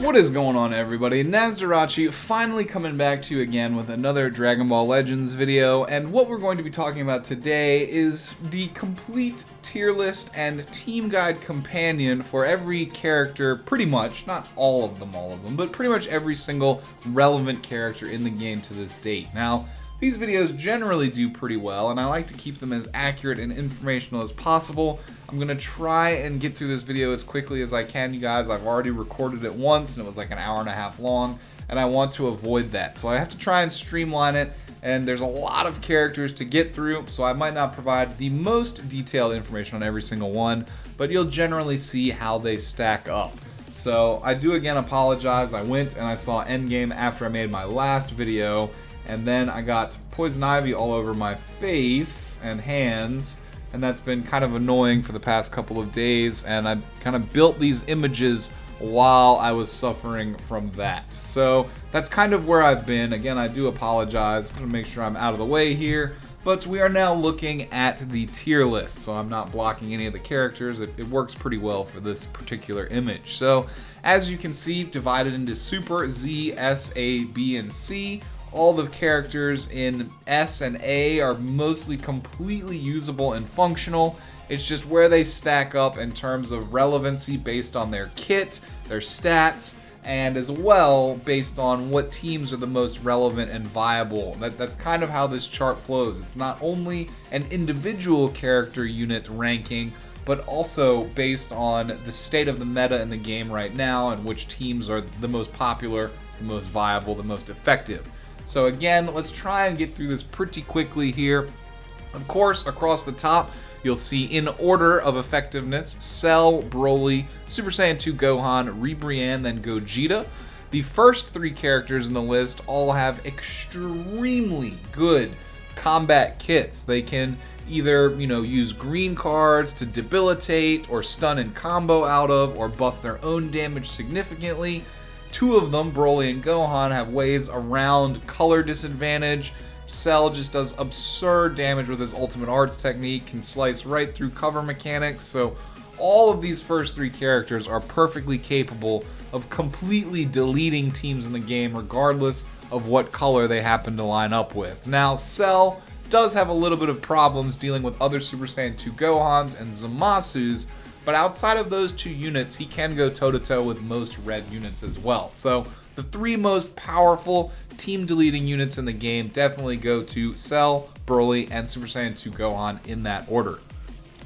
What is going on, everybody? Nasdorachi finally coming back to you again with another Dragon Ball Legends video, and what we're going to be talking about today is the complete tier list and team guide companion for every character, pretty much, not all of them, but pretty much every single relevant character in the game to this date. Now, these videos generally do pretty well, and I like to keep them as accurate and informational as possible. I'm going to try and get through this video as quickly as I can, you guys. I've already recorded it once, and it was like an hour and a half long, and I want to avoid that. So I have to try and streamline it, and there's a lot of characters to get through, so I might not provide the most detailed information on every single one, but you'll generally see how they stack up. So I do again apologize. I went and I saw Endgame after I made my last video, and then I got Poison Ivy all over my face and hands, and that's been kind of annoying for the past couple of days, and I kind of built these images while I was suffering from that. So that's kind of where I've been. Again, I do apologize. I'm going to make sure I'm out of the way here, but we are now looking at the tier list, so I'm not blocking any of the characters. It works pretty well for this particular image. So as you can see, divided into Super, Z, S, A, B, and C. All the characters in S and A are mostly completely usable and functional. It's just where they stack up in terms of relevancy based on their kit, their stats, and as well based on what teams are the most relevant and viable. That's kind of how this chart flows. It's not only an individual character unit ranking, but also based on the state of the meta in the game right now and which teams are the most popular, the most viable, the most effective. So again, let's try and get through this pretty quickly here. Of course, across the top, you'll see in order of effectiveness, Cell, Broly, Super Saiyan 2 Gohan, Ribrianne, then Gogeta. The first three characters in the list all have extremely good combat kits. They can either, use green cards to debilitate or stun and combo out of, or buff their own damage significantly. Two of them, Broly and Gohan, have ways around color disadvantage. Cell just does absurd damage with his ultimate arts technique, can slice right through cover mechanics. So all of these first three characters are perfectly capable of completely deleting teams in the game regardless of what color they happen to line up with. Now, Cell does have a little bit of problems dealing with other Super Saiyan 2 Gohans and Zamasus, but outside of those two units, he can go toe-to-toe with most red units as well. So the three most powerful team-deleting units in the game definitely go to Cell, Broly, and Super Saiyan 2 Gohan in that order.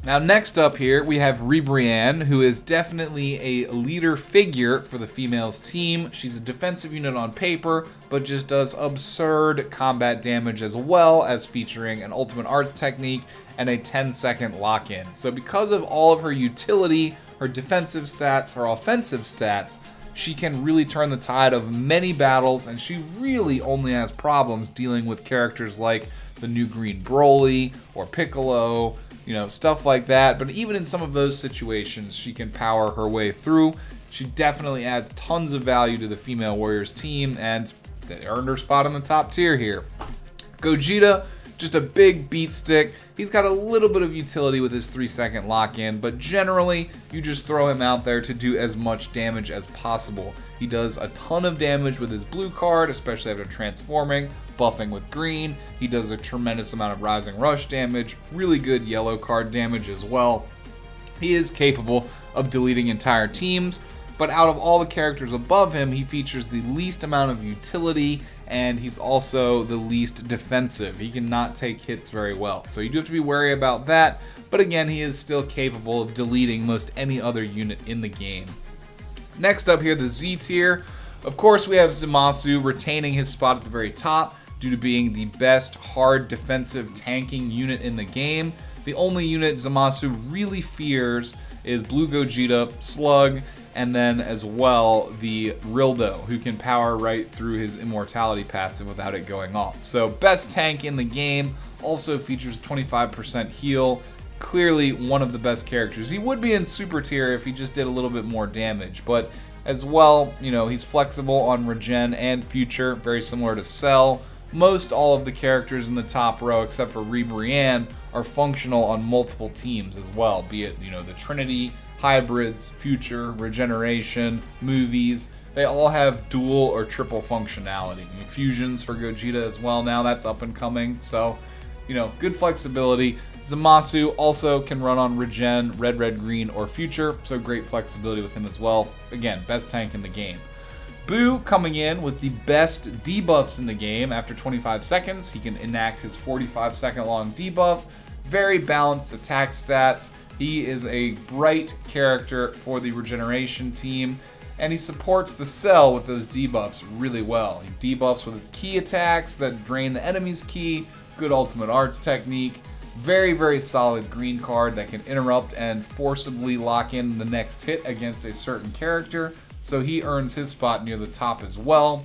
Now next up here, we have Ribrianne, who is definitely a leader figure for the females team. She's a defensive unit on paper, but just does absurd combat damage as well as featuring an ultimate arts technique and a 10-second lock-in. So because of all of her utility, her defensive stats, her offensive stats, she can really turn the tide of many battles, and she really only has problems dealing with characters like the new green Broly or Piccolo, stuff like that. But even in some of those situations, she can power her way through. She definitely adds tons of value to the female Warriors team, and they earned her spot on the top tier here. Gogeta, just a big beat stick. He's got a little bit of utility with his 3-second lock-in, but generally, you just throw him out there to do as much damage as possible. He does a ton of damage with his blue card, especially after transforming, buffing with green. He does a tremendous amount of Rising Rush damage, really good yellow card damage as well. He is capable of deleting entire teams, but out of all the characters above him, he features the least amount of utility, and he's also the least defensive. He cannot take hits very well, so you do have to be wary about that, but again, he is still capable of deleting most any other unit in the game. Next up here, the Z tier. Of course, we have Zamasu retaining his spot at the very top due to being the best hard defensive tanking unit in the game. The only unit Zamasu really fears is Blue Gogeta, Slug, and then as well the Rildo, who can power right through his immortality passive without it going off. So best tank in the game, also features 25% heal. Clearly one of the best characters. He would be in super tier if he just did a little bit more damage, but as well, he's flexible on regen and future, very similar to Cell. Most all of the characters in the top row, except for Ribrianne, are functional on multiple teams as well, be it, the Trinity, hybrids, future, regeneration, movies. they all have dual or triple functionality. I mean, fusions for Gogeta as well now, that's up and coming. So, you know, good flexibility. Zamasu also can run on Regen, Red, Red, Green, or Future, so great flexibility with him as well. Again, best tank in the game. Boo coming in with the best debuffs in the game. After 25 seconds, he can enact his 45-second long debuff. Very balanced attack stats. He is a bright character for the regeneration team, and he supports the cell with those debuffs really well. He debuffs with key attacks that drain the enemy's key, good ultimate arts technique. Very, very solid green card that can interrupt and forcibly lock in the next hit against a certain character, so he earns his spot near the top as well.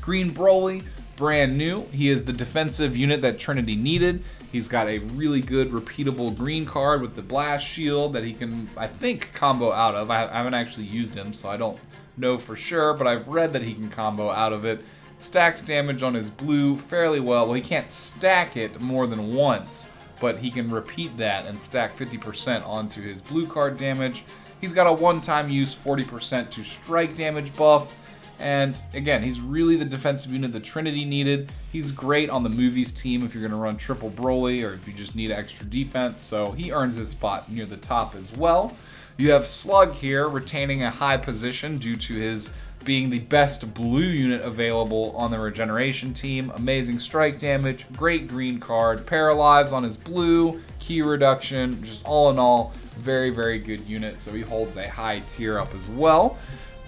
Green Broly, brand new. He is the defensive unit that Trinity needed. He's got a really good repeatable green card with the blast shield that he can, I think, combo out of. I haven't actually used him, so I don't know for sure, but I've read that he can combo out of it. Stacks damage on his blue fairly well. Well, he can't stack it more than once, but he can repeat that and stack 50% onto his blue card damage. He's got a one-time use 40% to strike damage buff, and again, he's really the defensive unit that Trinity needed. He's great on the movies team if you're going to run triple Broly or if you just need extra defense, so he earns his spot near the top as well. You have Slug here retaining a high position due to his being the best blue unit available on the regeneration team. Amazing strike damage, great green card, paralyze on his blue, key reduction, just all in all, very, very good unit. So he holds a high tier up as well.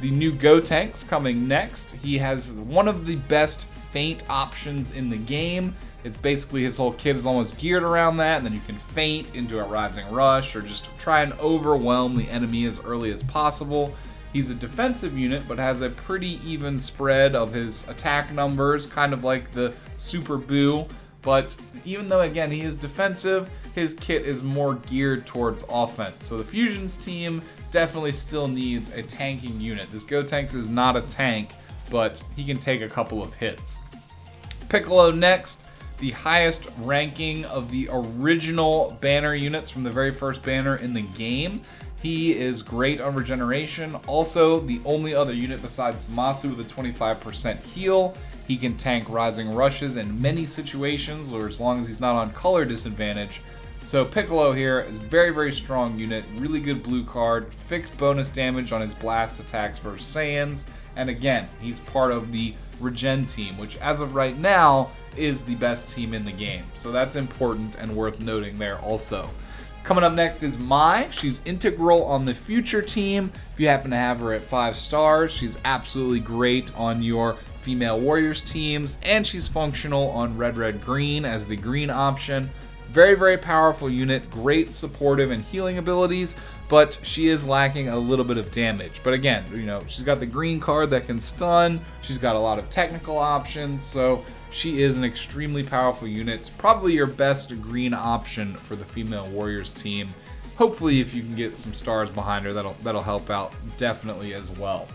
The new Gotenks coming next. He has one of the best feint options in the game. It's basically his whole kit is almost geared around that, and then you can feint into a Rising Rush or just try and overwhelm the enemy as early as possible. He's a defensive unit, but has a pretty even spread of his attack numbers, kind of like the Super Boo. But even though, again, he is defensive, his kit is more geared towards offense. So the Fusions team definitely still needs a tanking unit. This Gotenks is not a tank, but he can take a couple of hits. Piccolo next, the highest ranking of the original banner units from the very first banner in the game. He is great on regeneration. Also, the only other unit besides Zamasu with a 25% heal. He can tank Rising Rushes in many situations, or as long as he's not on color disadvantage. So Piccolo here is very, very strong unit, really good blue card, fixed bonus damage on his blast attacks versus Saiyans, and again, he's part of the Regen team, which as of right now is the best team in the game. So that's important and worth noting there also. Coming up next is Mai. She's integral on the Future team. If you happen to have her at 5 stars, she's absolutely great on your female warriors teams, and she's functional on Red, Red, Green as the green option. Very, very powerful unit, great supportive and healing abilities, but she is lacking a little bit of damage. But again, you know, she's got the green card that can stun, she's got a lot of technical options, so she is an extremely powerful unit. Probably your best green option for the female warriors team. Hopefully, if you can get some stars behind her, that'll help out definitely as well.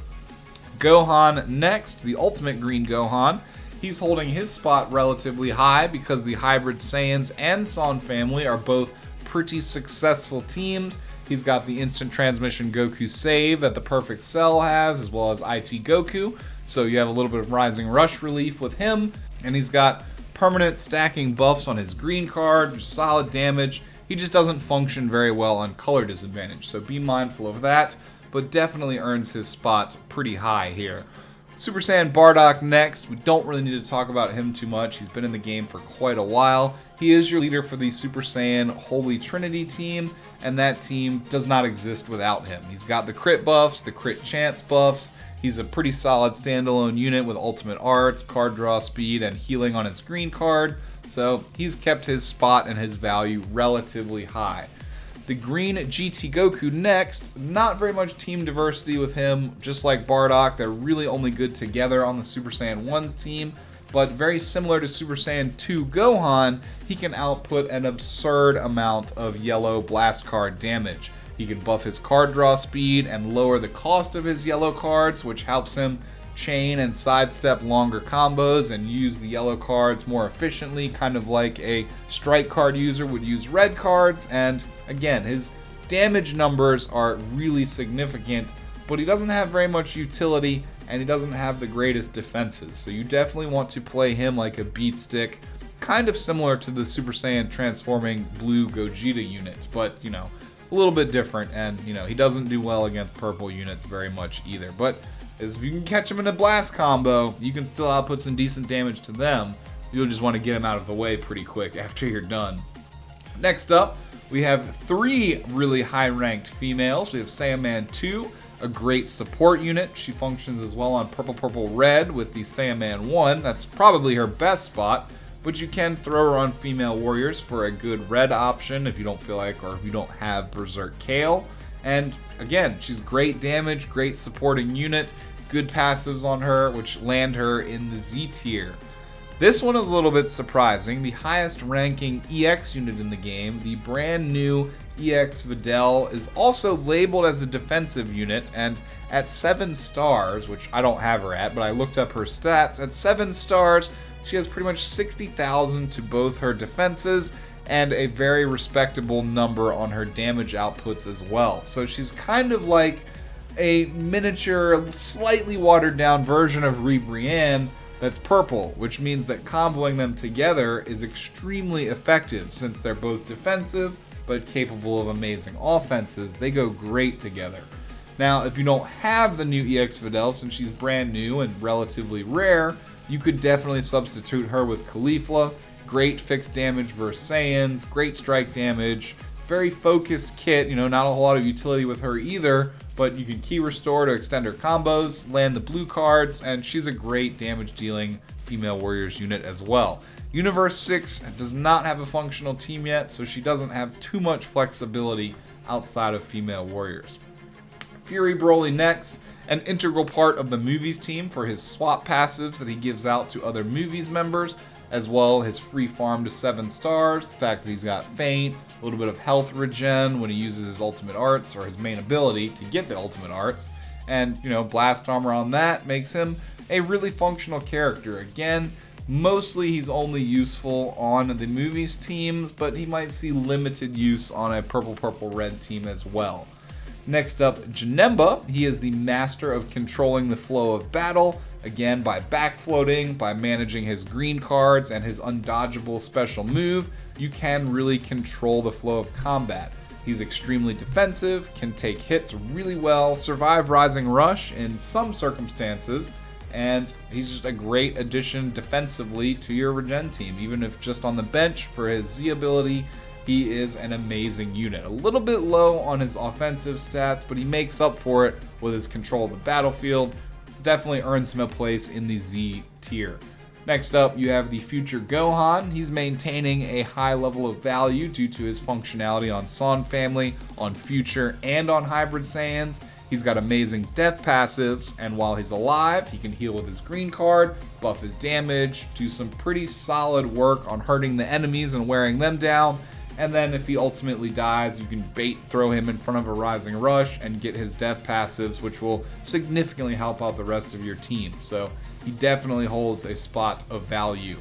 Gohan next, the ultimate green Gohan. He's holding his spot relatively high because the Hybrid Saiyans and Son family are both pretty successful teams. He's got the instant transmission Goku save that the Perfect Cell has, as well as IT Goku. So you have a little bit of Rising Rush relief with him. And he's got permanent stacking buffs on his green card, solid damage. He just doesn't function very well on color disadvantage, so be mindful of that, but definitely earns his spot pretty high here. Super Saiyan Bardock next. We don't really need to talk about him too much. He's been in the game for quite a while. He is your leader for the Super Saiyan Holy Trinity team, and that team does not exist without him. He's got the crit buffs, the crit chance buffs. He's a pretty solid standalone unit with ultimate arts, card draw speed, and healing on his green card. So he's kept his spot and his value relatively high. The green GT Goku next. Not very much team diversity with him. Just like Bardock, they're really only good together on the Super Saiyan 1's team. But very similar to Super Saiyan 2 Gohan, he can output an absurd amount of yellow blast card damage. He can buff his card draw speed and lower the cost of his yellow cards, which helps him chain and sidestep longer combos and use the yellow cards more efficiently, kind of like a strike card user would use red cards. And again, his damage numbers are really significant but he doesn't have very much utility, and he doesn't have the greatest defenses. So you definitely want to play him like a beat stick, kind of similar to the Super Saiyan transforming blue Gogeta unit, but, you know, a little bit different, and, you know, he doesn't do well against purple units very much either. But if you can catch him in a blast combo, you can still output some decent damage to them. You'll just want to get him out of the way pretty quick after you're done. Next up, we have 3 really high-ranked females. We have Saiyaman 2, a great support unit. She functions as well on purple red with the Saiyaman 1. That's probably her best spot, but you can throw her on female warriors for a good red option if you don't feel like, or if you don't have Berserk Kale. And again, she's great damage, great supporting unit, good passives on her, which land her in the Z tier. This one is a little bit surprising. The highest ranking EX unit in the game, the brand new EX Videl, is also labeled as a defensive unit, and at 7 stars, which I don't have her at, but I looked up her stats, at 7 stars, she has pretty much 60,000 to both her defenses and a very respectable number on her damage outputs as well. So she's kind of like a miniature, slightly watered down version of Brienne that's purple, which means that comboing them together is extremely effective since they're both defensive but capable of amazing offenses. They go great together. Now, if you don't have the new EX Videl, since she's brand new and relatively rare, you could definitely substitute her with Caulifla. Great fixed damage versus Saiyans, great strike damage, very focused kit, you know, not a whole lot of utility with her either, but you can key restore to extend her combos, land the blue cards, and she's a great damage dealing female warriors unit as well. Universe 6 does not have a functional team yet, so she doesn't have too much flexibility outside of female warriors. Fury Broly next, an integral part of the movies team for his swap passives that he gives out to other movies members, as well his free farm to 7 stars, the fact that he's got Feint, a little bit of health regen when he uses his ultimate arts or his main ability to get the ultimate arts, and, you know, blast armor on that makes him a really functional character. Again, mostly he's only useful on the movies teams, but he might see limited use on a purple red team as well. Next up, Janemba. He is the master of controlling the flow of battle, again by backfloating, by managing his green cards and his undodgeable special move. You can really control the flow of combat. He's extremely defensive, can take hits really well, survive Rising Rush in some circumstances, and he's just a great addition defensively to your regen team. Even if just on the bench for his Z ability, he is an amazing unit. A little bit low on his offensive stats, but he makes up for it with his control of the battlefield. Definitely earns him a place in the Z tier. Next up, you have the future Gohan. He's maintaining a high level of value due to his functionality on Son family, on future, and on hybrid Saiyans. He's got amazing death passives, and while he's alive, he can heal with his green card, buff his damage, do some pretty solid work on hurting the enemies and wearing them down. And then if he ultimately dies, you can bait throw him in front of a Rising Rush and get his death passives, which will significantly help out the rest of your team. So he definitely holds a spot of value.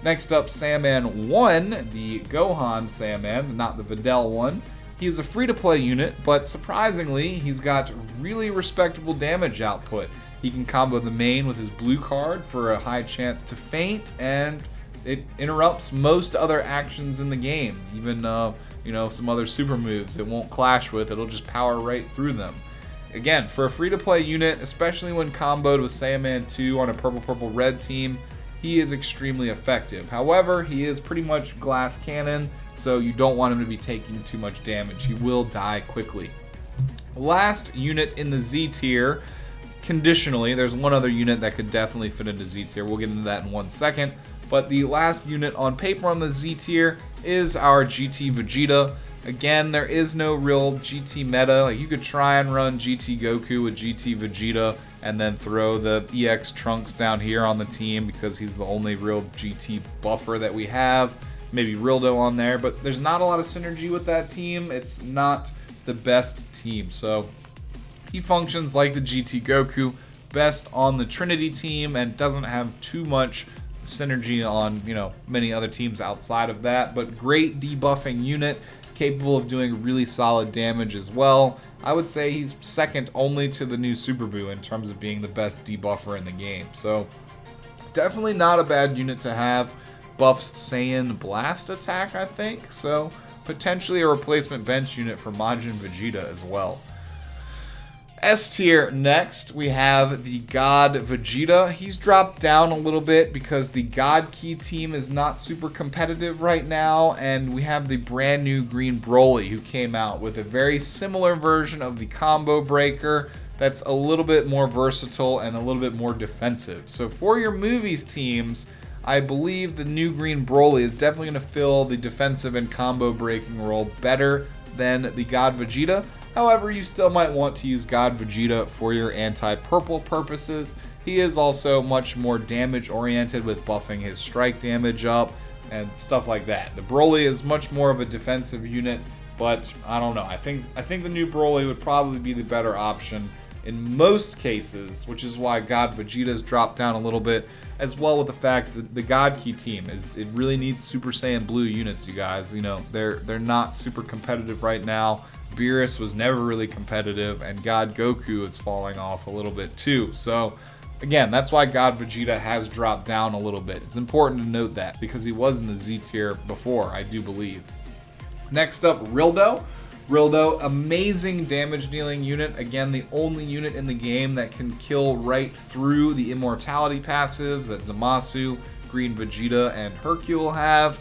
Next up, Saiyaman 1, the Gohan Saiyaman, not the Videl one. He is a free-to-play unit, but surprisingly, he's got really respectable damage output. He can combo the main with his blue card for a high chance to faint, and it interrupts most other actions in the game. Even, some other super moves it won't clash with, it'll just power right through them. Again, for a free-to-play unit, especially when comboed with Saiyaman 2 on a purple-red team, he is extremely effective. However, he is pretty much glass cannon, so you don't want him to be taking too much damage. He will die quickly. Last unit in the Z tier, conditionally, there's one other unit that could definitely fit into Z tier. We'll get into that in 1 second. But the last unit on paper on the Z tier is our GT Vegeta. Again, there is no real GT meta. Like, you could try and run GT Goku with GT Vegeta and then throw the EX Trunks down here on the team because he's the only real GT buffer that we have. Maybe Rildo on there, but there's not a lot of synergy with that team. It's not the best team. So he functions like the GT Goku, best on the Trinity team, and doesn't have too much synergy on, many other teams outside of that, but great debuffing unit. capable of doing really solid damage as well. I would say he's second only to the new Super Buu in terms of being the best debuffer in the game. So definitely not a bad unit to have. Buffs Saiyan Blast attack, I think. So potentially a replacement bench unit for Majin Vegeta as well. S tier next, we have the God Vegeta. He's dropped down a little bit because the God Key team is not super competitive right now, and we have the brand new Green Broly who came out with a very similar version of the Combo Breaker that's a little bit more versatile and a little bit more defensive. So for your movies teams, I believe the new Green Broly is definitely going to fill the defensive and combo breaking role better than the God Vegeta. However, you still might want to use God Vegeta for your anti-purple purposes. He is also much more damage oriented with buffing his strike damage up and stuff like that. The Broly is much more of a defensive unit, but I don't know. I think the new Broly would probably be the better option in most cases, which is why God Vegeta's dropped down a little bit, as well with the fact that the God Key team it really needs Super Saiyan Blue units, you guys. You know, they're not super competitive right now. Beerus was never really competitive, and God Goku is falling off a little bit too. So again, that's why God Vegeta has dropped down a little bit. It's important to note that because he was in the Z tier before, I do believe. Next up, Rildo. Rildo, amazing damage dealing unit. Again, the only unit in the game that can kill right through the immortality passives that Zamasu, Green Vegeta, and Hercule have.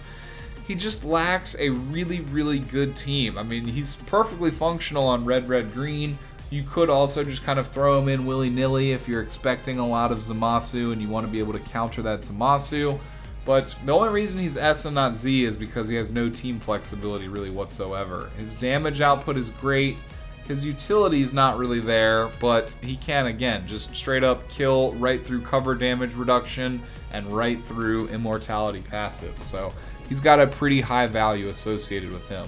He just lacks a really, really good team. I mean, he's perfectly functional on red, red, green. You could also just kind of throw him in willy-nilly if you're expecting a lot of Zamasu and you want to be able to counter that Zamasu. But the only reason he's S and not Z is because he has no team flexibility really whatsoever. His damage output is great. His utility is not really there, but he can, again, just straight up kill right through cover damage reduction and right through immortality passive. So he's got a pretty high value associated with him.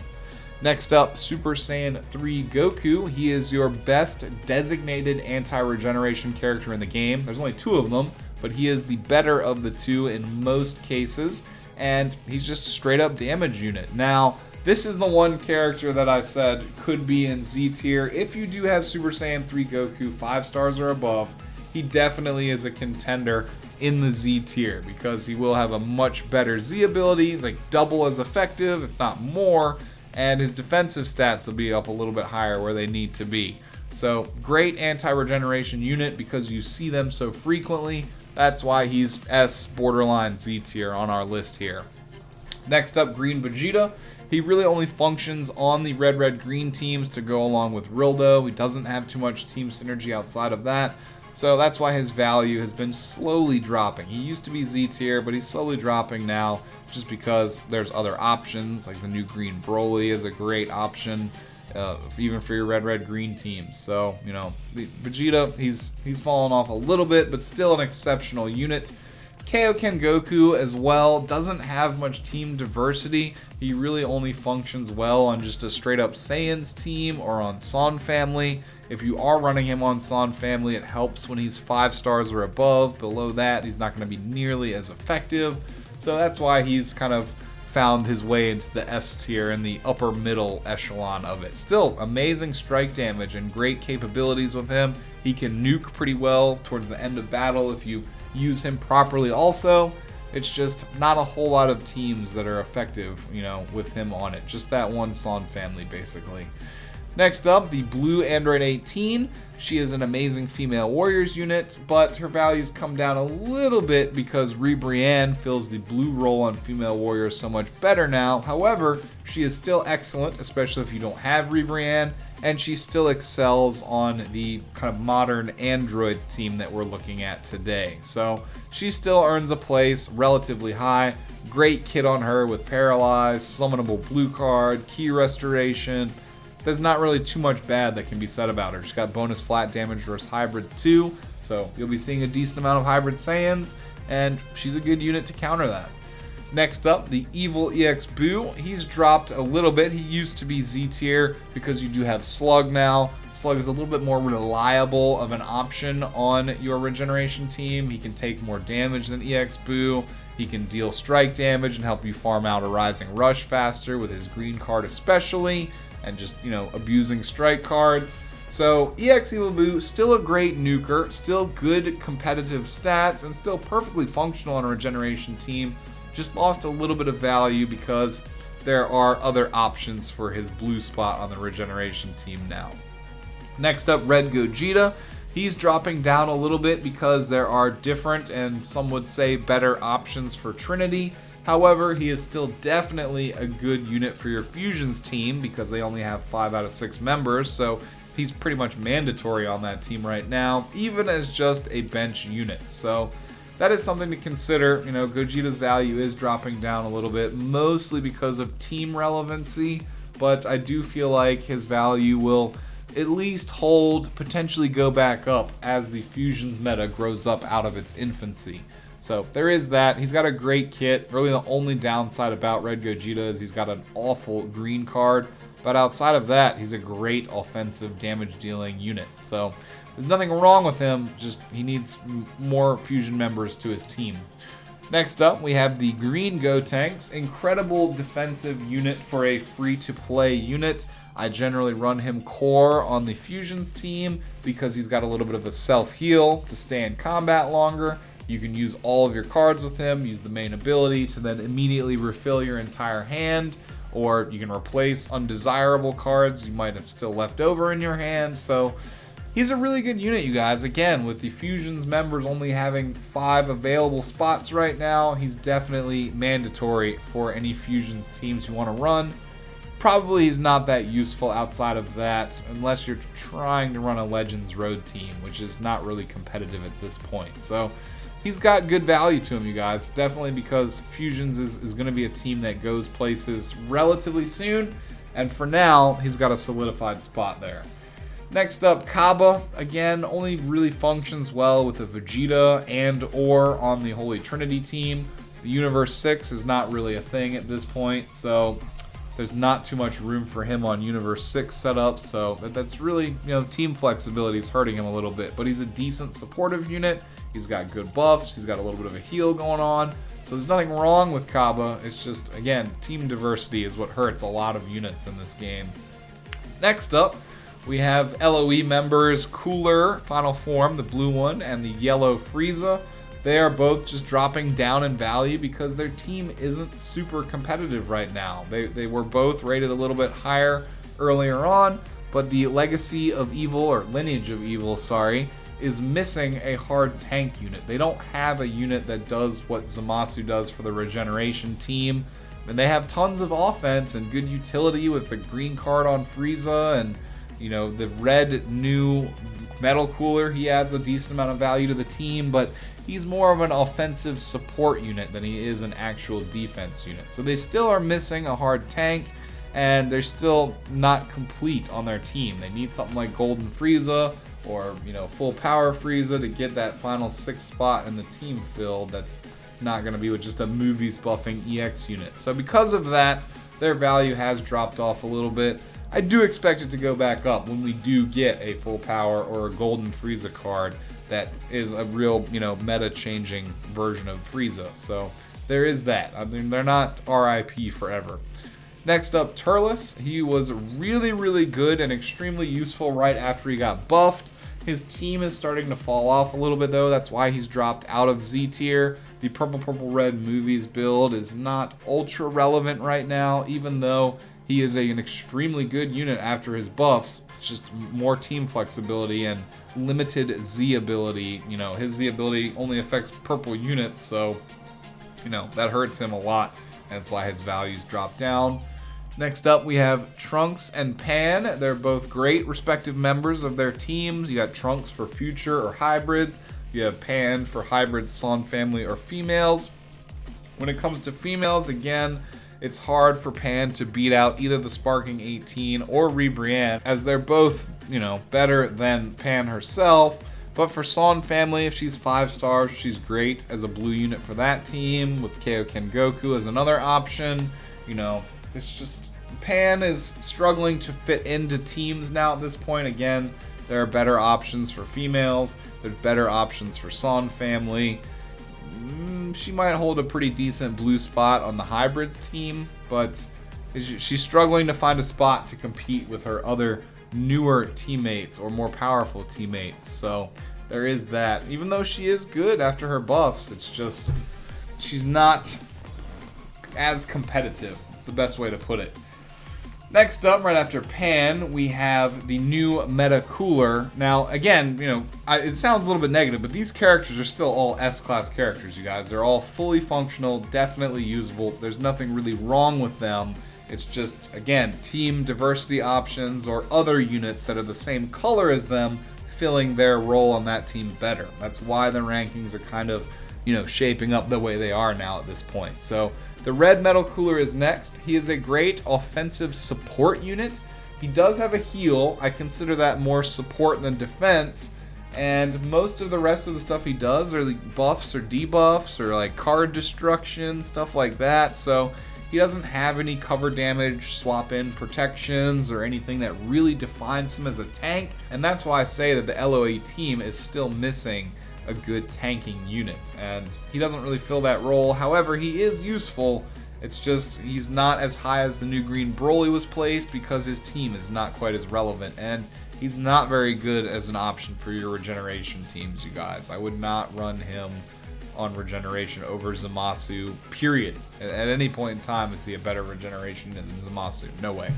Next up, Super Saiyan 3 Goku. He is your best designated anti-regeneration character in the game. There's only 2 of them, but he is the better of the 2 in most cases, and he's just a straight up damage unit. Now, this is the one character that I said could be in Z tier. If you do have Super Saiyan 3 Goku 5 stars or above, he definitely is a contender in the Z tier because he will have a much better Z ability, like double as effective, if not more, and his defensive stats will be up a little bit higher where they need to be. So, great anti-regeneration unit because you see them so frequently. That's why he's S borderline Z tier on our list here. Next up, Green Vegeta. He really only functions on the red, red, green teams to go along with Rildo. He doesn't have too much team synergy outside of that. So that's why his value has been slowly dropping. He used to be Z tier, but he's slowly dropping now just because there's other options, like the new Green Broly is a great option, even for your red, red, green teams. So, you know, the Vegeta, he's fallen off a little bit, but still an exceptional unit. Kaioken Goku as well doesn't have much team diversity. He really only functions well on just a straight up Saiyans team or on Son family. If you are running him on Son family, it helps when he's 5 stars or above. Below that, he's not going to be nearly as effective. So that's why he's kind of found his way into the S tier and the upper middle echelon of it. Still amazing strike damage and great capabilities with him. He can nuke pretty well towards the end of battle if you use him properly also. It's just not a whole lot of teams that are effective, you know, with him on it. Just that one Son family, basically. Next up, the Blue Android 18. She is an amazing female warriors unit, but her values come down a little bit because Ribrianne fills the blue role on female warriors so much better now. However, she is still excellent, especially if you don't have Ribrianne, and she still excels on the kind of modern androids team that we're looking at today. So she still earns a place relatively high. Great kit on her with Paralyze, summonable blue card, key restoration. There's not really too much bad that can be said about her. She's got bonus flat damage versus hybrids too, so you'll be seeing a decent amount of hybrid Saiyans, and she's a good unit to counter that. Next up, the Evil EX Buu. He's dropped a little bit. He used to be Z tier because you do have Slug now. Slug is a little bit more reliable of an option on your regeneration team. He can take more damage than EX Buu, He can deal strike damage and help you farm out a Rising Rush faster with his green card especially, and just, abusing strike cards. So EX Evilboo, still a great nuker, still good competitive stats, and still perfectly functional on a regeneration team. Just lost a little bit of value because there are other options for his blue spot on the regeneration team now. Next up, Red Gogeta. He's dropping down a little bit because there are different and some would say better options for Trinity. However, he is still definitely a good unit for your Fusions team because they only have 5 out of 6 members, so he's pretty much mandatory on that team right now, even as just a bench unit. So that is something to consider. Gogeta's value is dropping down a little bit, mostly because of team relevancy, but I do feel like his value will at least hold, potentially go back up as the Fusions meta grows up out of its infancy. So there is that. He's got a great kit. Really the only downside about Red Gogeta is he's got an awful green card, but outside of that, he's a great offensive damage dealing unit. So there's nothing wrong with him, just he needs more Fusion members to his team. Next up, we have the Green Gotenks. Incredible defensive unit for a free-to-play unit. I generally run him core on the Fusions team because he's got a little bit of a self-heal to stay in combat longer. You can use all of your cards with him, use the main ability to then immediately refill your entire hand, or you can replace undesirable cards you might have still left over in your hand. So he's a really good unit, you guys. Again, with the Fusions members only having 5 available spots right now, he's definitely mandatory for any Fusions teams you want to run. Probably he's not that useful outside of that, unless you're trying to run a Legends Road team, which is not really competitive at this point. So he's got good value to him, you guys. Definitely because Fusions is going to be a team that goes places relatively soon, and for now, he's got a solidified spot there. Next up, Kaba. Again, only really functions well with a Vegeta and or on the Holy Trinity team. The Universe 6 is not really a thing at this point, so there's not too much room for him on Universe 6 setup, so that's really, team flexibility is hurting him a little bit. But he's a decent supportive unit. He's got good buffs. He's got a little bit of a heal going on. So there's nothing wrong with Kaba. It's just, again, team diversity is what hurts a lot of units in this game. Next up, we have LOE members Cooler, Final Form, the blue one, and the yellow Frieza. They are both just dropping down in value because their team isn't super competitive right now. They were both rated a little bit higher earlier on, but the Legacy of Evil, or Lineage of Evil, sorry, is missing a hard tank unit. They don't have a unit that does what Zamasu does for the regeneration team. And they have tons of offense and good utility with the green card on Frieza and, the red new Metal Cooler. He adds a decent amount of value to the team, but he's more of an offensive support unit than he is an actual defense unit. So they still are missing a hard tank, and they're still not complete on their team. They need something like Golden Frieza or, full power Frieza to get that final 6th spot in the team filled. That's not going to be with just a movies buffing EX unit. So because of that, their value has dropped off a little bit. I do expect it to go back up when we do get a full power or a Golden Frieza card that is a real, meta-changing version of Frieza. So there is that. I mean, they're not RIP forever. Next up, Turles. He was really, really good and extremely useful right after he got buffed. His team is starting to fall off a little bit, though. That's why he's dropped out of Z tier. The Purple Purple Red Movies build is not ultra relevant right now, even though he is an extremely good unit after his buffs. It's just more team flexibility and limited Z ability. His Z ability only affects purple units, so, that hurts him a lot. That's why his values drop down. Next up, we have Trunks and Pan. They're both great respective members of their teams. You got Trunks for future or hybrids. You have Pan for hybrids, Son family, or females. When it comes to females, again, it's hard for Pan to beat out either the Sparking 18 or Ribrianne, as they're both, better than Pan herself. But for Son family, if she's 5 stars, she's great as a blue unit for that team, with Kaioken Goku as another option. It's just, Pan is struggling to fit into teams now at this point. Again, there are better options for females. There's better options for Son family. she might hold a pretty decent blue spot on the hybrids team, but she's struggling to find a spot to compete with her other newer teammates or more powerful teammates. So there is that. Even though she is good after her buffs, it's just she's not as competitive, the best way to put it. Next up, right after Pan, we have the new meta cooler. Now, again, it sounds a little bit negative, but these characters are still all S-class characters, you guys. They're all fully functional, definitely usable. There's nothing really wrong with them. It's just, again, team diversity options or other units that are the same color as them filling their role on that team better. That's why the rankings are kind of, shaping up the way they are now at this point. So the red metal cooler is next. He is a great offensive support unit. He does have a heal. I consider that more support than defense. And most of the rest of the stuff he does are like buffs or debuffs or like card destruction, stuff like that. So he doesn't have any cover damage, swap in protections, or anything that really defines him as a tank. And that's why I say that the LOA team is still missing a good tanking unit, and he doesn't really fill that role. However, he is useful. It's just he's not as high as the new green Broly was placed because his team is not quite as relevant, and he's not very good as an option for your regeneration teams, you guys. I would not run him on regeneration over Zamasu, period. At any point in time, is he a better regeneration than Zamasu? No way.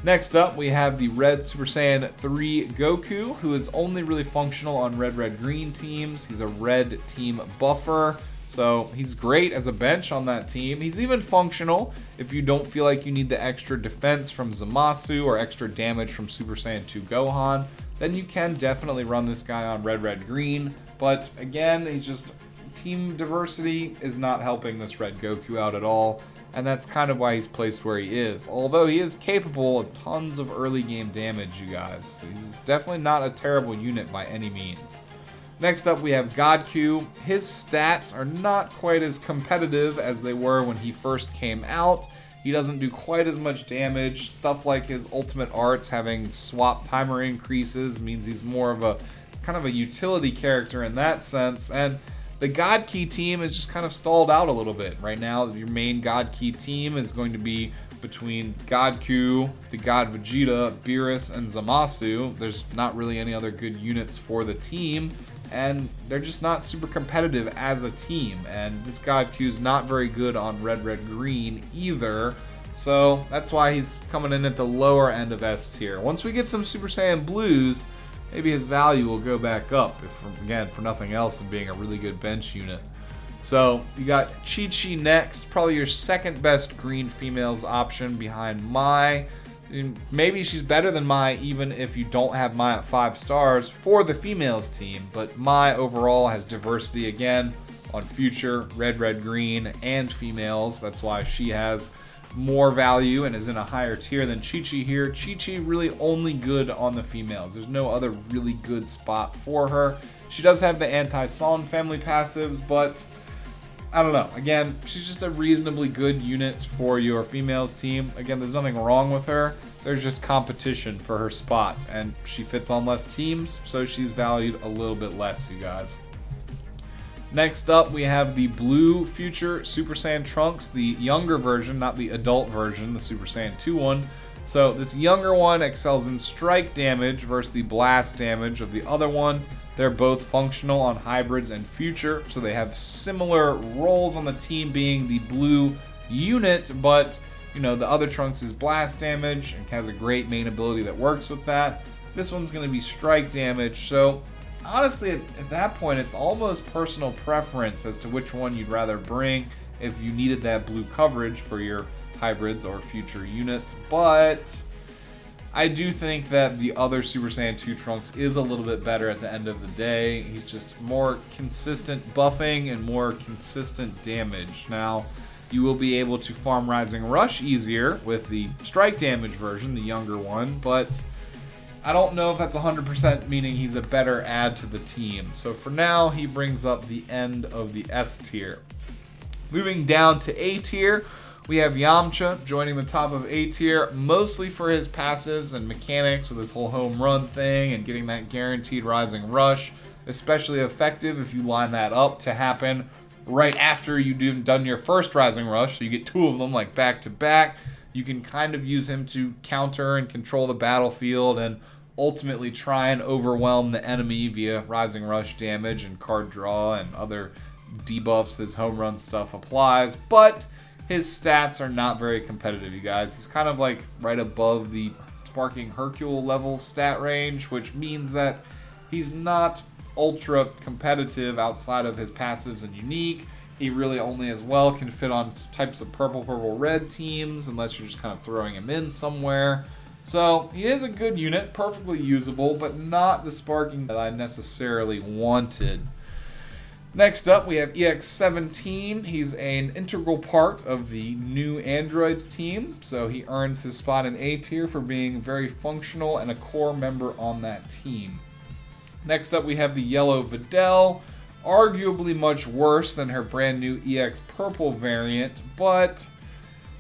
Next up, we have the Red Super Saiyan 3 Goku, who is only really functional on red-red-green teams. He's a red team buffer, so he's great as a bench on that team. He's even functional if you don't feel like you need the extra defense from Zamasu or extra damage from Super Saiyan 2 Gohan. Then you can definitely run this guy on red-red-green, but again, he's just team diversity is not helping this Red Goku out at all. And that's kind of why he's placed where he is. Although he is capable of tons of early game damage, you guys. So he's definitely not a terrible unit by any means. Next up, we have Godku. His stats are not quite as competitive as they were when he first came out. He doesn't do quite as much damage. Stuff like his ultimate arts having swap timer increases means he's more of a kind of a utility character in that sense. And the God Key team is just kind of stalled out a little bit. Right now, your main God Key team is going to be between Godku, the God Vegeta, Beerus, and Zamasu. There's not really any other good units for the team, and they're just not super competitive as a team. And this Godku is not very good on red-red-green either, so that's why he's coming in at the lower end of S tier. Once we get some Super Saiyan Blues, maybe his value will go back up, if again, for nothing else, than being a really good bench unit. So you got Chi-Chi next, probably your second best green females option behind Mai. Maybe she's better than Mai even if you don't have Mai at 5 stars for the females team, but Mai overall has diversity again on future red, red, green, and females. That's why she has more value and is in a higher tier than Chi-Chi here. Chi-Chi really only good on the females. There's no other really good spot for her. She does have the anti-Son family passives, but I don't know. Again, she's just a reasonably good unit for your females team. Again, there's nothing wrong with her. There's just competition for her spot, and she fits on less teams, so she's valued a little bit less, you guys. Next up, we have the blue future Super Saiyan Trunks, the younger version, not the adult version, the Super Saiyan 2 one. So this younger one excels in strike damage versus the blast damage of the other one. They're both functional on hybrids and future, so they have similar roles on the team being the blue unit, but the other Trunks is blast damage and has a great main ability that works with that. This one's going to be strike damage, so honestly, at that point, it's almost personal preference as to which one you'd rather bring if you needed that blue coverage for your hybrids or future units. But I do think that the other Super Saiyan 2 Trunks is a little bit better at the end of the day. He's just more consistent buffing and more consistent damage. Now, you will be able to farm Rising Rush easier with the strike damage version, the younger one, but I don't know if that's 100% meaning he's a better add to the team. So for now, he brings up the end of the S tier. Moving down to A tier, we have Yamcha joining the top of A tier, mostly for his passives and mechanics with his whole home run thing and getting that guaranteed Rising Rush, especially effective if you line that up to happen right after you've done your first Rising Rush. So you get 2 of them like back to back. You can kind of use him to counter and control the battlefield and ultimately try and overwhelm the enemy via Rising Rush damage and card draw and other debuffs his home run stuff applies. But his stats are not very competitive, you guys. He's kind of like right above the Sparking Hercule level stat range, which means that he's not ultra competitive outside of his passives and unique. He really only as well can fit on types of purple red teams unless you're just kind of throwing him in somewhere. So he is a good unit, perfectly usable, but not the sparking that I necessarily wanted. Next up, we have EX17. He's an integral part of the new androids team, so he earns his spot in A tier for being very functional and a core member on that team. Next up, we have the yellow Videl, arguably much worse than her brand new EX purple variant, but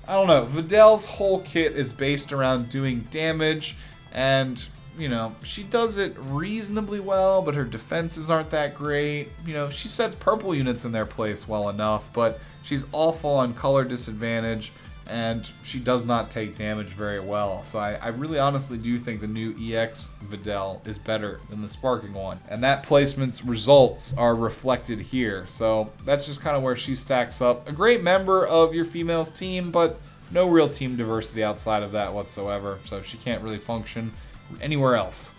I don't know. Videl's whole kit is based around doing damage, and you know, she does it reasonably well, but her defenses aren't that great. You know, she sets purple units in their place well enough, but she's awful on color disadvantage, and she does not take damage very well. So I really honestly do think the new EX Videl is better than the Sparking one. And that placement's results are reflected here. So that's just kind of where she stacks up. A great member of your females team, but no real team diversity outside of that whatsoever. So she can't really function anywhere else.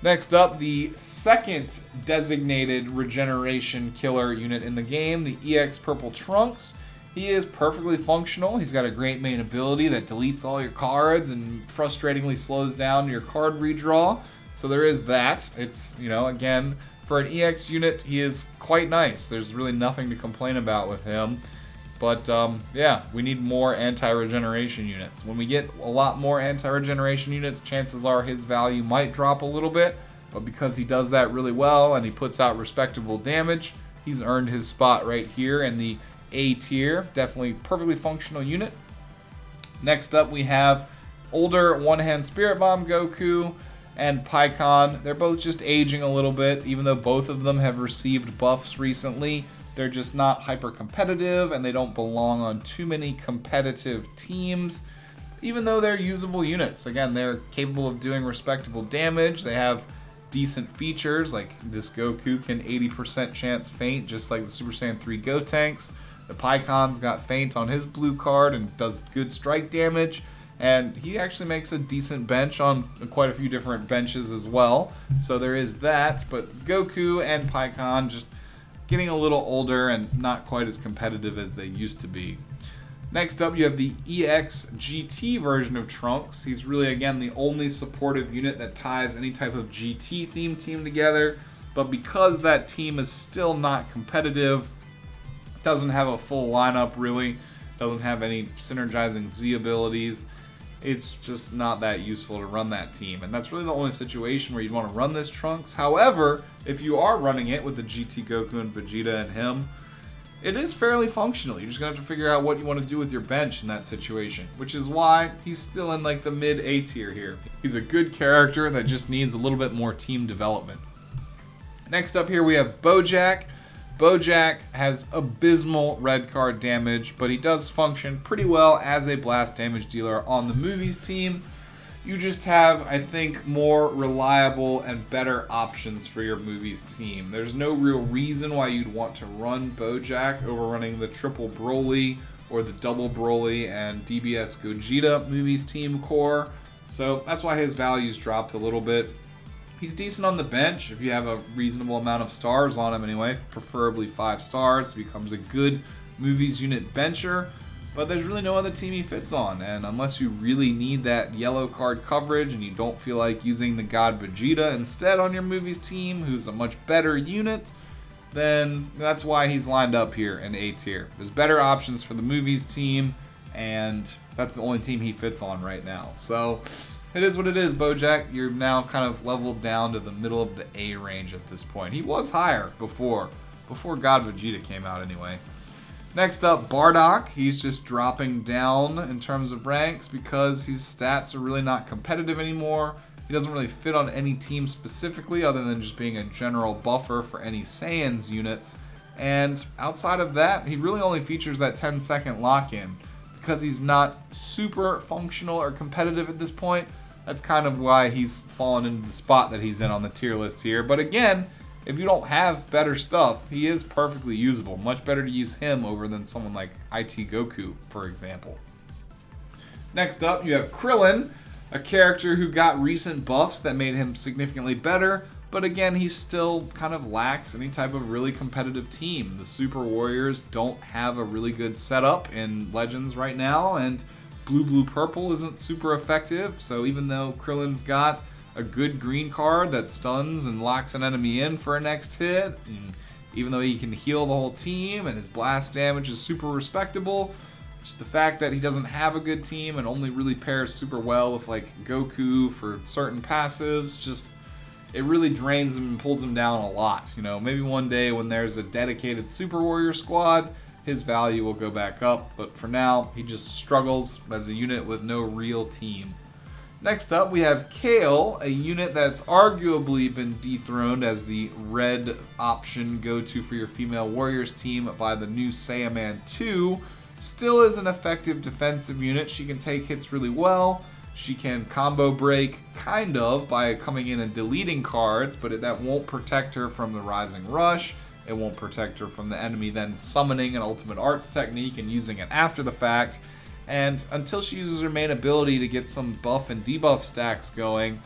Next up, the second designated regeneration killer unit in the game, the EX Purple Trunks. He is perfectly functional. He's got a great main ability that deletes all your cards and frustratingly slows down your card redraw. So there is that. It's, you know, again, for an EX unit, he is quite nice. There's really nothing to complain about with him. But, yeah, we need more anti-regeneration units. When we get a lot more anti-regeneration units, chances are his value might drop a little bit. But because he does that really well and he puts out respectable damage, he's earned his spot right here in the A tier. Definitely perfectly functional unit. Next up, we have older one-hand Spirit Bomb Goku and Pikkon. They're both just aging a little bit, even though both of them have received buffs recently. They're just not hyper competitive, and they don't belong on too many competitive teams, even though they're usable units. Again, they're capable of doing respectable damage. They have decent features, like this Goku can 80% chance feint, just like the Super Saiyan 3 Gotenks. The Pikkon's got feint on his blue card and does good strike damage, and he actually makes a decent bench on quite a few different benches as well. So there is that, but Goku and Pikkon just getting a little older and not quite as competitive as they used to be. Next up, you have the EX GT version of Trunks. He's really, again, the only supportive unit that ties any type of GT themed team together, but because that team is still not competitive, doesn't have a full lineup really, doesn't have any synergizing Z abilities, it's just not that useful to run that team. And that's really the only situation where you'd want to run this Trunks. However, if you are running it with the GT Goku and Vegeta and him, it is fairly functional. You're just going to have to figure out what you want to do with your bench in that situation, which is why he's still in like the mid A tier here. He's a good character that just needs a little bit more team development. Next up here we have Bojack. Bojack has abysmal red card damage, but he does function pretty well as a blast damage dealer on the movies team. You just have, I think, more reliable and better options for your movies team. There's no real reason why you'd want to run Bojack over running the triple Broly or the double Broly and DBS Gogeta movies team core. So that's why his value's dropped a little bit. He's decent on the bench if you have a reasonable amount of stars on him anyway, preferably 5 stars. He becomes a good movies unit bencher, but there's really no other team he fits on. And unless you really need that yellow card coverage and you don't feel like using the God Vegeta instead on your movies team, who's a much better unit, then that's why he's lined up here in A tier. There's better options for the movies team, and that's the only team he fits on right now. So it is what it is, Bojack. You're now kind of leveled down to the middle of the A range at this point. He was higher before God Vegeta came out anyway. Next up, Bardock. He's just dropping down in terms of ranks because his stats are really not competitive anymore. He doesn't really fit on any team specifically other than just being a general buffer for any Saiyans units. And outside of that, he really only features that 10-second lock-in. Because he's not super functional or competitive at this point, that's kind of why he's fallen into the spot that he's in on the tier list here. But again, if you don't have better stuff, he is perfectly usable. Much better to use him over than someone like IT Goku, for example. Next up, you have Krillin, a character who got recent buffs that made him significantly better, but again, he still kind of lacks any type of really competitive team. The Super Warriors don't have a really good setup in Legends right now, and Blue Purple isn't super effective, so even though Krillin's got a good green card that stuns and locks an enemy in for a next hit, and even though he can heal the whole team and his blast damage is super respectable, just the fact that he doesn't have a good team and only really pairs super well with like Goku for certain passives, just it really drains him and pulls him down a lot. You know, maybe one day when there's a dedicated Super Warrior squad, his value will go back up, but for now, he just struggles as a unit with no real team. Next up, we have Kale, a unit that's arguably been dethroned as the red option go-to for your female Warriors team by the new Saiyaman 2. Still is an effective defensive unit. She can take hits really well. She can combo break, kind of, by coming in and deleting cards, but that won't protect her from the Rising Rush. It won't protect her from the enemy then summoning an Ultimate Arts technique and using it after the fact. And until she uses her main ability to get some buff and debuff stacks going,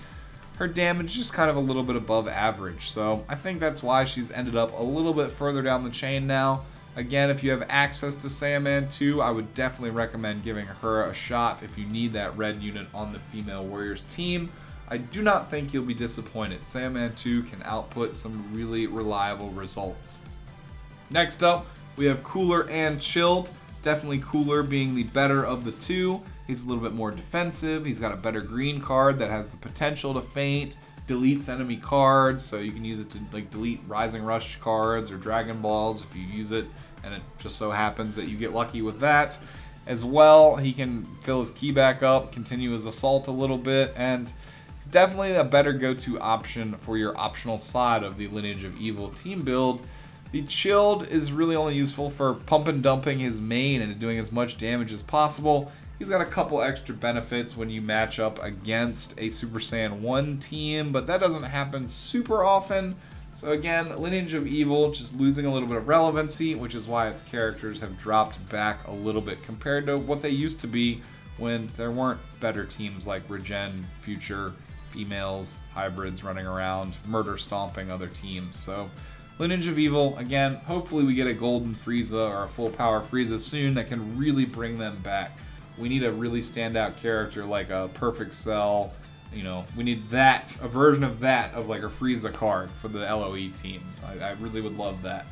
her damage is kind of a little bit above average. So I think that's why she's ended up a little bit further down the chain now. Again, if you have access to Saiyaman 2, I would definitely recommend giving her a shot if you need that red unit on the female Warriors team. I do not think you'll be disappointed. Saiyaman 2 can output some really reliable results. Next up, we have Cooler and Chilled. Definitely Cooler being the better of the two. He's a little bit more defensive. He's got a better green card that has the potential to feint, deletes enemy cards, so you can use it to like delete Rising Rush cards or Dragon Balls if you use it, and it just so happens that you get lucky with that. As well, he can fill his ki back up, continue his assault a little bit, and definitely a better go-to option for your optional side of the Lineage of Evil team build. The Chilled is really only useful for pump and dumping his main and doing as much damage as possible. He's got a couple extra benefits when you match up against a Super Saiyan 1 team, but that doesn't happen super often. So again, Lineage of Evil just losing a little bit of relevancy, which is why its characters have dropped back a little bit compared to what they used to be when there weren't better teams like Regen, Future, females, hybrids running around, murder stomping other teams. So Lineage of Evil, again, hopefully we get a golden Frieza or a full power Frieza soon that can really bring them back. We need a really standout character like a Perfect Cell. You know, we need that, a version of that, of like a Frieza card for the LOE team. I really would love that.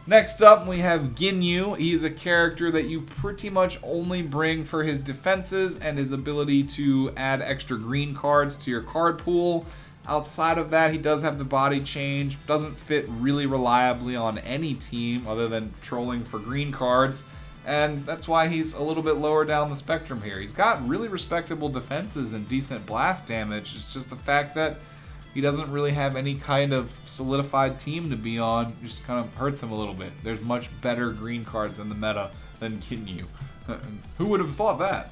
Next up, we have Ginyu. He is a character that you pretty much only bring for his defenses and his ability to add extra green cards to your card pool. Outside of that, he does have the body change, doesn't fit really reliably on any team other than trolling for green cards, and that's why he's a little bit lower down the spectrum here. He's got really respectable defenses and decent blast damage. It's just the fact that he doesn't really have any kind of solidified team to be on. It just kind of hurts him a little bit. There's much better green cards in the meta than Ginyu. Who would have thought that?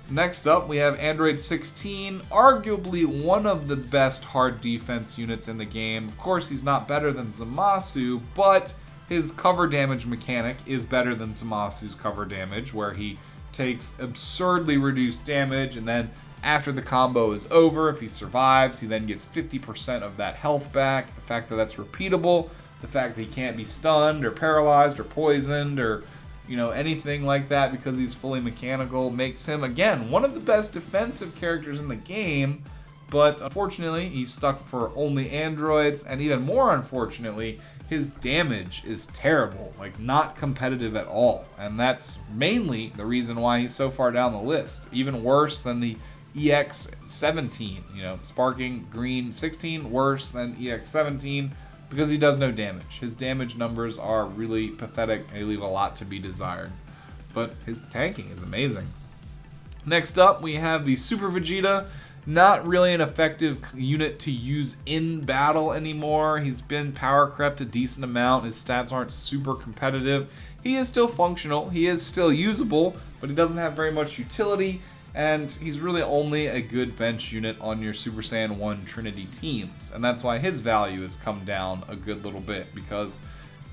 Next up, we have Android 16, arguably one of the best hard defense units in the game. Of course, he's not better than Zamasu, but his cover damage mechanic is better than Zamasu's cover damage, where he takes absurdly reduced damage, and then after the combo is over, if he survives, he then gets 50% of that health back. The fact that that's repeatable, the fact that he can't be stunned or paralyzed or poisoned or anything like that because he's fully mechanical makes him, again, one of the best defensive characters in the game, but unfortunately, he's stuck for only androids, and even more unfortunately, his damage is terrible, like not competitive at all, and that's mainly the reason why he's so far down the list. Even worse than the EX-17, Sparking Green 16, worse than EX-17, because he does no damage. His damage numbers are really pathetic and they leave a lot to be desired. But his tanking is amazing. Next up, we have the Super Vegeta, Not really an effective unit to use in battle anymore. He's been power crept a decent amount. His stats aren't super competitive. He is still functional. He is still usable, but he doesn't have very much utility, and he's really only a good bench unit on your Super Saiyan 1 Trinity teams. And that's why his value has come down a good little bit, because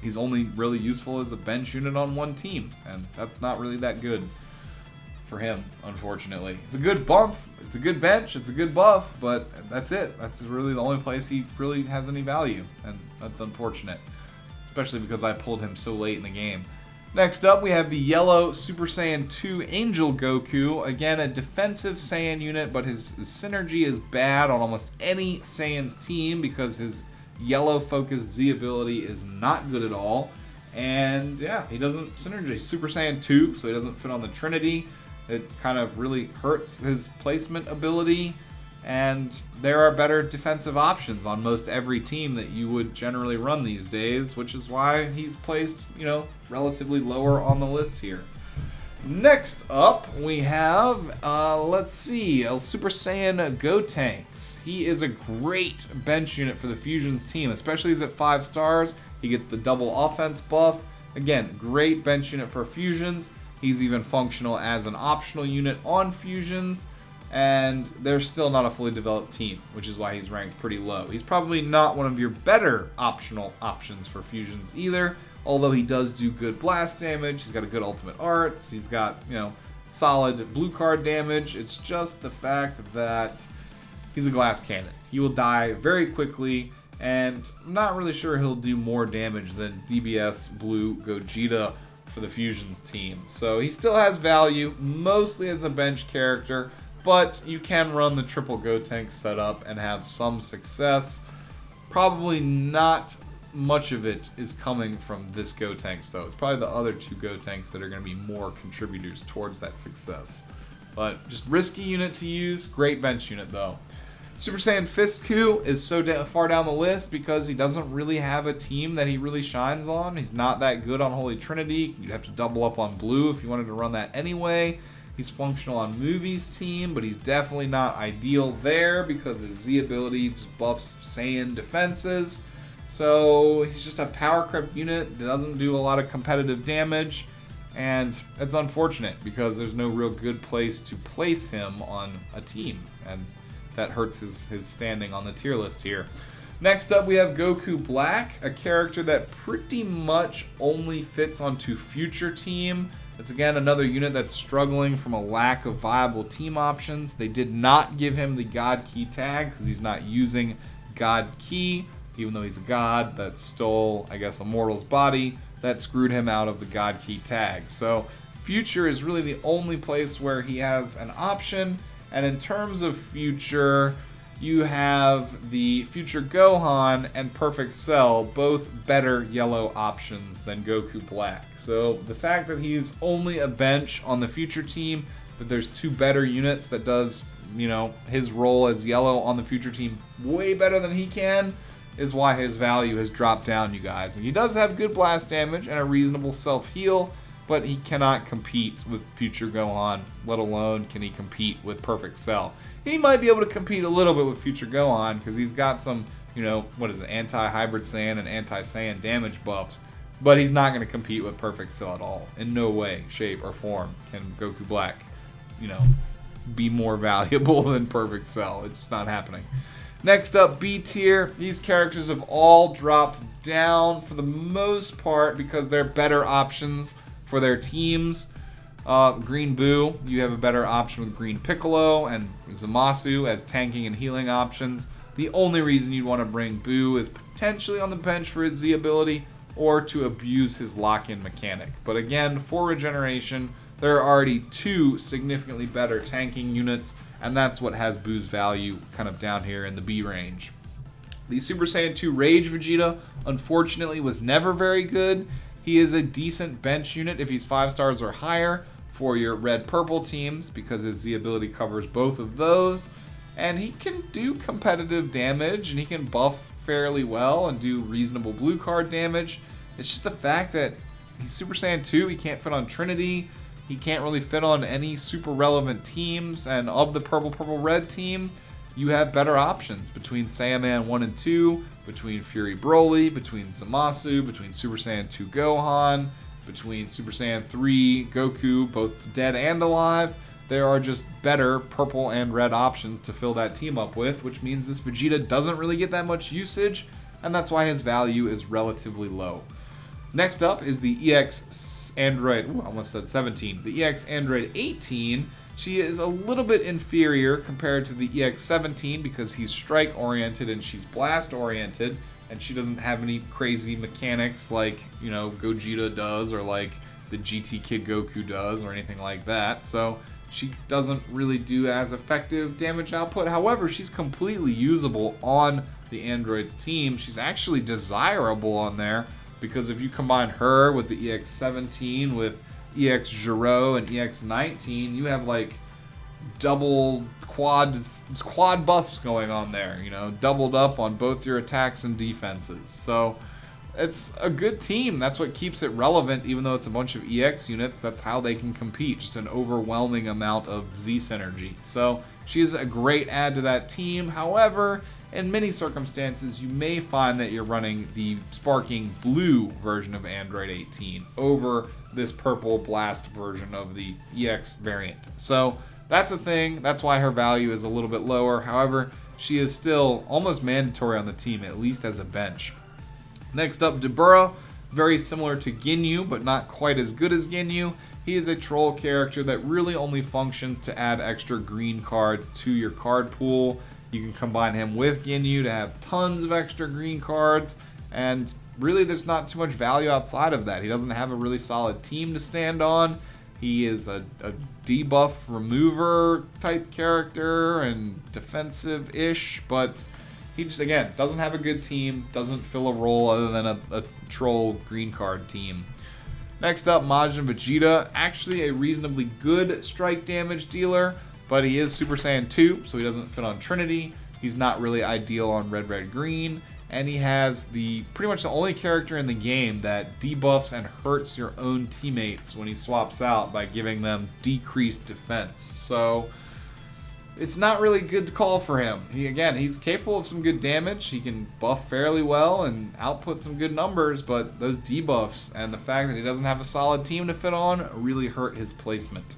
he's only really useful as a bench unit on one team, and that's not really that good for him, unfortunately. It's a good bump, it's a good bench, it's a good buff, but that's it. That's really the only place he really has any value, and that's unfortunate, especially because I pulled him so late in the game. Next up, we have the yellow Super Saiyan 2 Angel Goku. Again, a defensive Saiyan unit, but his synergy is bad on almost any Saiyan's team because his yellow focused Z ability is not good at all. And yeah, he doesn't synergy. Super Saiyan 2, so he doesn't fit on the Trinity. It kind of really hurts his placement ability, and there are better defensive options on most every team that you would generally run these days, which is why he's placed, relatively lower on the list here. Next up, we have, let's see, El Super Saiyan Gotenks. He is a great bench unit for the Fusions team, especially as at 5 stars. He gets the double offense buff. Again, great bench unit for Fusions. He's even functional as an optional unit on Fusions, and they're still not a fully developed team, which is why he's ranked pretty low. He's probably not one of your better optional options for Fusions either, although he does do good blast damage. He's got a good ultimate arts. He's got, solid blue card damage. It's just the fact that he's a glass cannon. He will die very quickly, and I'm not really sure he'll do more damage than DBS Blue Gogeta for the Fusions team. So he still has value, mostly as a bench character, but you can run the triple Gotenks setup and have some success. Probably not much of it is coming from this Gotenks though. It's probably the other 2 Gotenks that are going to be more contributors towards that success. But just risky unit to use, great bench unit though. Super Saiyan Fistku is so far down the list because he doesn't really have a team that he really shines on. He's not that good on Holy Trinity. You'd have to double up on Blue if you wanted to run that anyway. He's functional on Movie's team, but he's definitely not ideal there because his Z ability just buffs Saiyan defenses. So he's just a power crept unit that doesn't do a lot of competitive damage, and it's unfortunate because there's no real good place to place him on a team, and that hurts his standing on the tier list here. Next up, we have Goku Black, a character that pretty much only fits onto Future Team. It's again another unit that's struggling from a lack of viable team options. They did not give him the God Key tag because he's not using God Key, even though he's a god that stole, I guess, a mortal's body. That screwed him out of the God Key tag. So Future is really the only place where he has an option. And in terms of Future, you have the Future Gohan and Perfect Cell, both better yellow options than Goku Black. So the fact that he's only a bench on the Future team, that there's 2 better units that does, his role as yellow on the Future team way better than he can, is why his value has dropped down, you guys. And he does have good blast damage and a reasonable self-heal, but he cannot compete with Future Gohan, let alone can he compete with Perfect Cell. He might be able to compete a little bit with Future Gohan because he's got some, anti-Hybrid Saiyan and anti-Saiyan damage buffs, but he's not going to compete with Perfect Cell at all. In no way, shape, or form can Goku Black, be more valuable than Perfect Cell. It's just not happening. Next up, B tier. These characters have all dropped down for the most part because they're better options for their teams. Green Buu, you have a better option with Green Piccolo and Zamasu as tanking and healing options. The only reason you'd want to bring Buu is potentially on the bench for his Z ability or to abuse his lock-in mechanic. But again, for regeneration, there are already 2 significantly better tanking units, and that's what has Buu's value kind of down here in the B range. The Super Saiyan 2 Rage Vegeta, unfortunately, was never very good. He is a decent bench unit if he's 5 stars or higher for your red-purple teams because his Z ability covers both of those. And he can do competitive damage, and he can buff fairly well and do reasonable blue card damage. It's just the fact that he's Super Saiyan 2, he can't fit on Trinity, he can't really fit on any super relevant teams, and of the purple-purple-red team, you have better options between Saiyaman 1 and 2, between Fury Broly, between Zamasu, between Super Saiyan 2 Gohan, between Super Saiyan 3 Goku, both dead and alive. There are just better purple and red options to fill that team up with, which means this Vegeta doesn't really get that much usage, and that's why his value is relatively low. Next up is the EX Android, I almost said 17, the EX Android 18. She is a little bit inferior compared to the EX17 because he's strike-oriented and she's blast-oriented, and she doesn't have any crazy mechanics like, you know, Gogeta does or like the GT Kid Goku does or anything like that. So she doesn't really do as effective damage output. However, she's completely usable on the android's team. She's actually desirable on there because if you combine her with the EX17 with EX Jiren and EX19, you have like double quad buffs going on there, you know, doubled up on both your attacks and defenses. So it's a good team. That's what keeps it relevant, even though it's a bunch of EX units. That's how they can compete, just an overwhelming amount of Z synergy. So she's a great add to that team. However, in many circumstances, you may find that you're running the sparking blue version of Android 18 over this purple blast version of the EX variant. So that's a thing. That's why her value is a little bit lower. However, she is still almost mandatory on the team, at least as a bench. Next up, Dabura, very similar to Ginyu, but not quite as good as Ginyu. He is a troll character that really only functions to add extra green cards to your card pool. You can combine him with Ginyu to have tons of extra green cards, and really there's not too much value outside of that. He doesn't have a really solid team to stand on. He is a debuff remover type character and defensive-ish, but he just, again, doesn't have a good team, doesn't fill a role other than a troll green card team. Next up, Majin Vegeta, actually a reasonably good strike damage dealer, but he is Super Saiyan 2, so he doesn't fit on Trinity. He's not really ideal on Red, Red, Green, and he has pretty much the only character in the game that debuffs and hurts your own teammates when he swaps out by giving them decreased defense. So it's not really good to call for him. He's capable of some good damage. He can buff fairly well and output some good numbers, but those debuffs and the fact that he doesn't have a solid team to fit on really hurt his placement.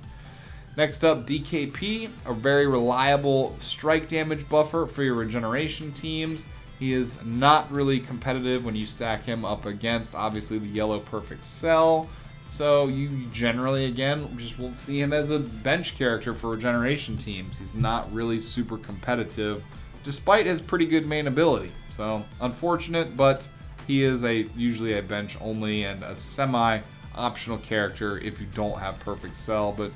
Next up, DKP, a very reliable strike damage buffer for your regeneration teams. He is not really competitive when you stack him up against, obviously, the yellow perfect cell. So you generally, again, just won't see him as a bench character for regeneration teams. He's not really super competitive, despite his pretty good main ability. So unfortunate, but he is usually a bench only and a semi-optional character if you don't have perfect cell. But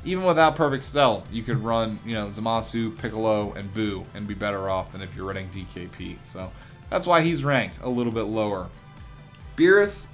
even without perfect cell, you could run, Zamasu, Piccolo, and Buu and be better off than if you're running DKP. So that's why he's ranked a little bit lower. Beerus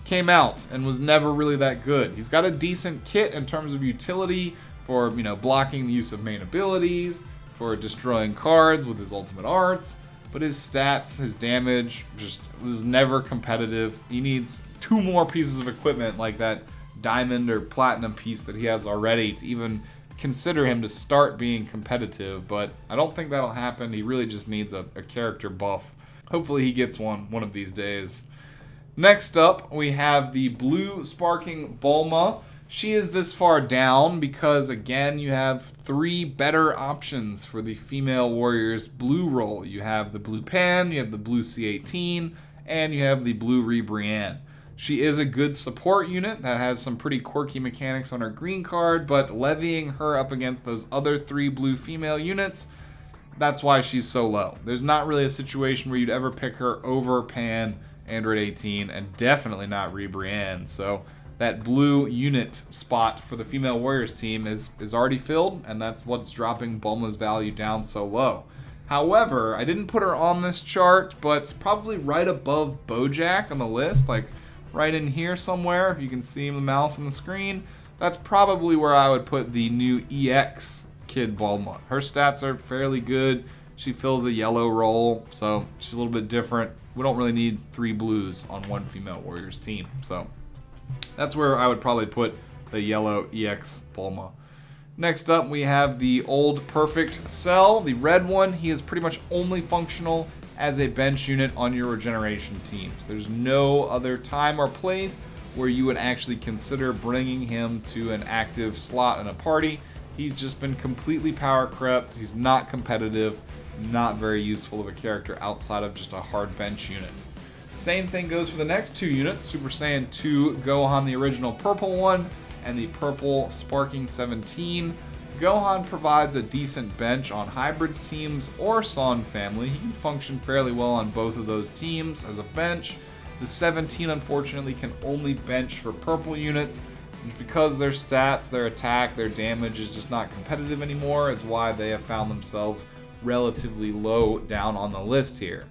came out and was never really that good. He's got a decent kit in terms of utility for, blocking the use of main abilities, for destroying cards with his ultimate arts, but his stats, his damage, just was never competitive. He needs 2 more pieces of equipment like that diamond or platinum piece that he has already to even consider him to start being competitive, but I don't think that'll happen. He really just needs a character buff. Hopefully he gets one of these days. Next up, we have the blue sparking Bulma. She is this far down because, again, you have 3 better options for the female warrior's blue role. You have the blue Pan, you have the blue C18, and you have the blue Brienne. She is a good support unit that has some pretty quirky mechanics on her green card, but levying her up against those other 3 blue female units, that's why she's so low. There's not really a situation where you'd ever pick her over Pan, Android 18, and definitely not Brienne. So that blue unit spot for the female warriors team is already filled, and that's what's dropping Bulma's value down so low. However, I didn't put her on this chart, but probably right above Bojack on the list, like right in here somewhere, if you can see the mouse on the screen, that's probably where I would put the new EX Kid Bulma. Her stats are fairly good. She fills a yellow role, so she's a little bit different. We don't really need 3 blues on one female warriors team, so that's where I would probably put the yellow EX Bulma. Next up, we have the old Perfect Cell, the red one. He is pretty much only functional as a bench unit on your regeneration teams. There's no other time or place where you would actually consider bringing him to an active slot in a party. He's just been completely power crept. He's not competitive, not very useful of a character outside of just a hard bench unit. Same thing goes for the next two units, Super Saiyan 2 Gohan, the original purple one, and the purple Sparking 17. Gohan provides a decent bench on Hybrids teams or Son family. He can function fairly well on both of those teams as a bench. The 17 unfortunately can only bench for purple units. Because their stats, their attack, their damage is just not competitive anymore, is why they have found themselves relatively low down on the list here.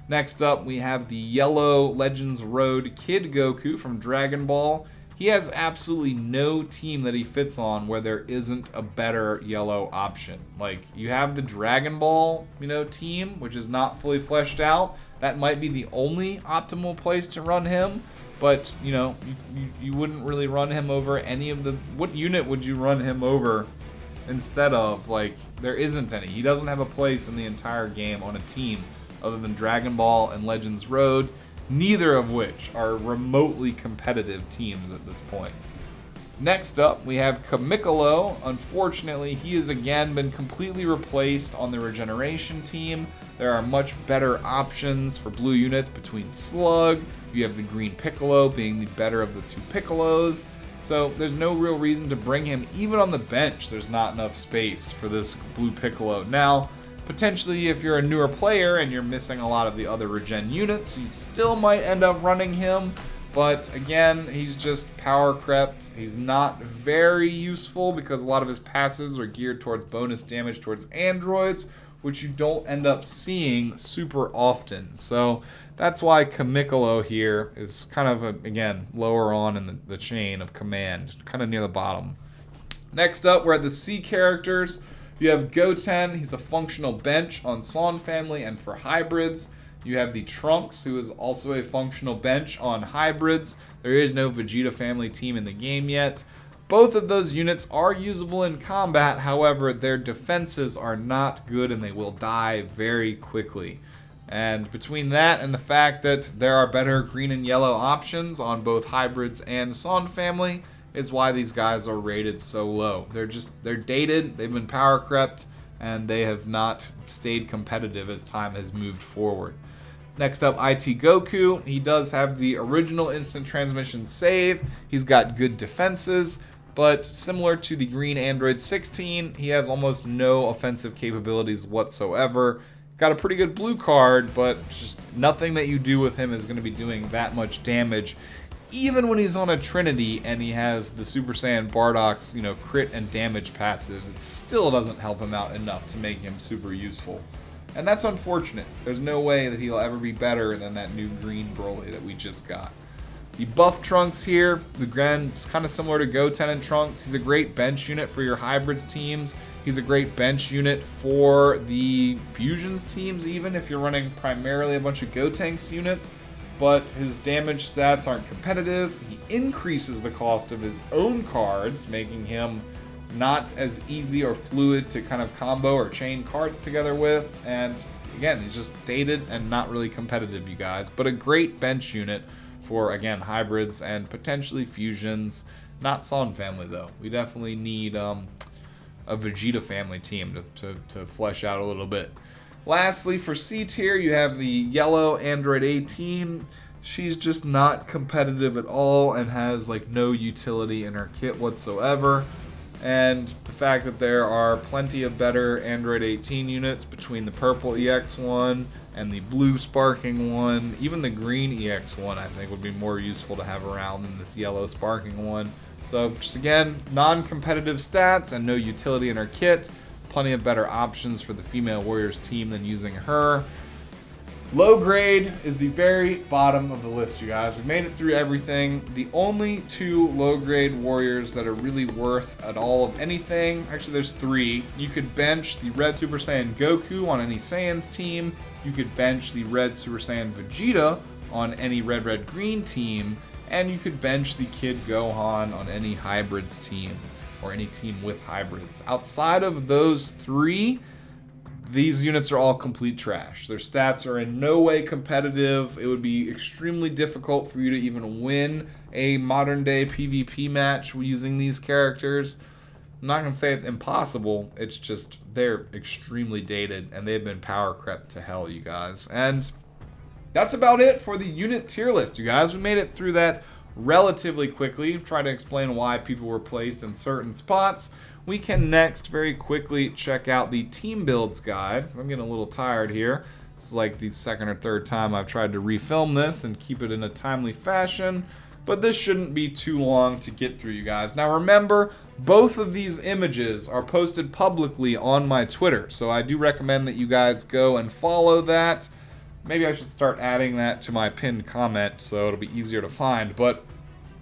Next up, we have the yellow Legends Road Kid Goku from Dragon Ball. He has absolutely no team that he fits on where there isn't a better yellow option. Like, you have the Dragon Ball, team, which is not fully fleshed out. That might be the only optimal place to run him. But, you wouldn't really run him over any of the... What unit would you run him over instead of? Like, there isn't any. He doesn't have a place in the entire game on a team other than Dragon Ball and Legends Road, neither of which are remotely competitive teams at this point. Next up, we have Kamikolo. Unfortunately, he has again been completely replaced on the regeneration team. There are much better options for blue units between Slug. You have the green Piccolo being the better of the two Piccolos. So there's no real reason to bring him. Even on the bench, there's not enough space for this blue Piccolo. Now, potentially if you're a newer player and you're missing a lot of the other regen units, you still might end up running him. But again, he's just power crept. He's not very useful because a lot of his passives are geared towards bonus damage towards androids, which you don't end up seeing super often. So that's why Kamikolo here is kind of, again, lower on in the chain of command, kind of near the bottom. Next up, we're at the C characters. You have Goten. He's a functional bench on Son family and for hybrids. You have the Trunks, who is also a functional bench on hybrids. There is no Vegeta family team in the game yet. Both of those units are usable in combat, however, their defenses are not good and they will die very quickly. And between that and the fact that there are better green and yellow options on both hybrids and Son family is why these guys are rated so low. They're dated, they've been power crept, and they have not stayed competitive as time has moved forward. Next up, IT Goku. He does have the original instant transmission save. He's got good defenses, but similar to the green Android 16, he has almost no offensive capabilities whatsoever. Got a pretty good blue card, but just nothing that you do with him is going to be doing that much damage. Even when he's on a Trinity and he has the Super Saiyan Bardock's, crit and damage passives, it still doesn't help him out enough to make him super useful. And that's unfortunate. There's no way that he'll ever be better than that new green Broly that we just got. The buff Trunks here, is kind of similar to Goten and Trunks. He's a great bench unit for your hybrids teams. He's a great bench unit for the fusions teams, even if you're running primarily a bunch of Gotenks units. But his damage stats aren't competitive. He increases the cost of his own cards, making him not as easy or fluid to kind of combo or chain cards together with. And again, he's just dated and not really competitive, you guys. But a great bench unit for, again, hybrids and potentially fusions. Not Son family, though. We definitely need a Vegeta family team to flesh out a little bit. Lastly, for C tier, you have the yellow Android 18. She's just not competitive at all and has no utility in her kit whatsoever. And the fact that there are plenty of better Android 18 units between the purple EX1 and the blue Sparking one, even the green EX1 I think would be more useful to have around than this yellow Sparking one. So just again, non-competitive stats and no utility in her kit. Plenty of better options for the female Warriors team than using her. Low grade is the very bottom of the list, you guys. We've made it through everything. The only two low grade Warriors that are really worth at all of anything, actually there's three. You could bench the red Super Saiyan Goku on any Saiyan's team. You could bench the red Super Saiyan Vegeta on any red-red-green team. And you could bench the Kid Gohan on any hybrids team. or any team with hybrids. Outside of those 3, these units are all complete trash. Their stats are in no way competitive. It would be extremely difficult for you to even win a modern day PvP match using these characters. I'm not going to say it's impossible. It's just they're extremely dated and they've been power crept to hell, you guys. And that's about it for the unit tier list, you guys. We made it through that relatively quickly. Try to explain why people were placed in certain spots. We can next very quickly check out the team builds guide. I'm getting a little tired here. This is like the second or third time I've tried to refilm this and keep it in a timely fashion, but this shouldn't be too long to get through, you guys. Now remember, both of these images are posted publicly on my Twitter, so I do recommend that you guys go and follow that. Maybe I should start adding that to my pinned comment so it'll be easier to find. But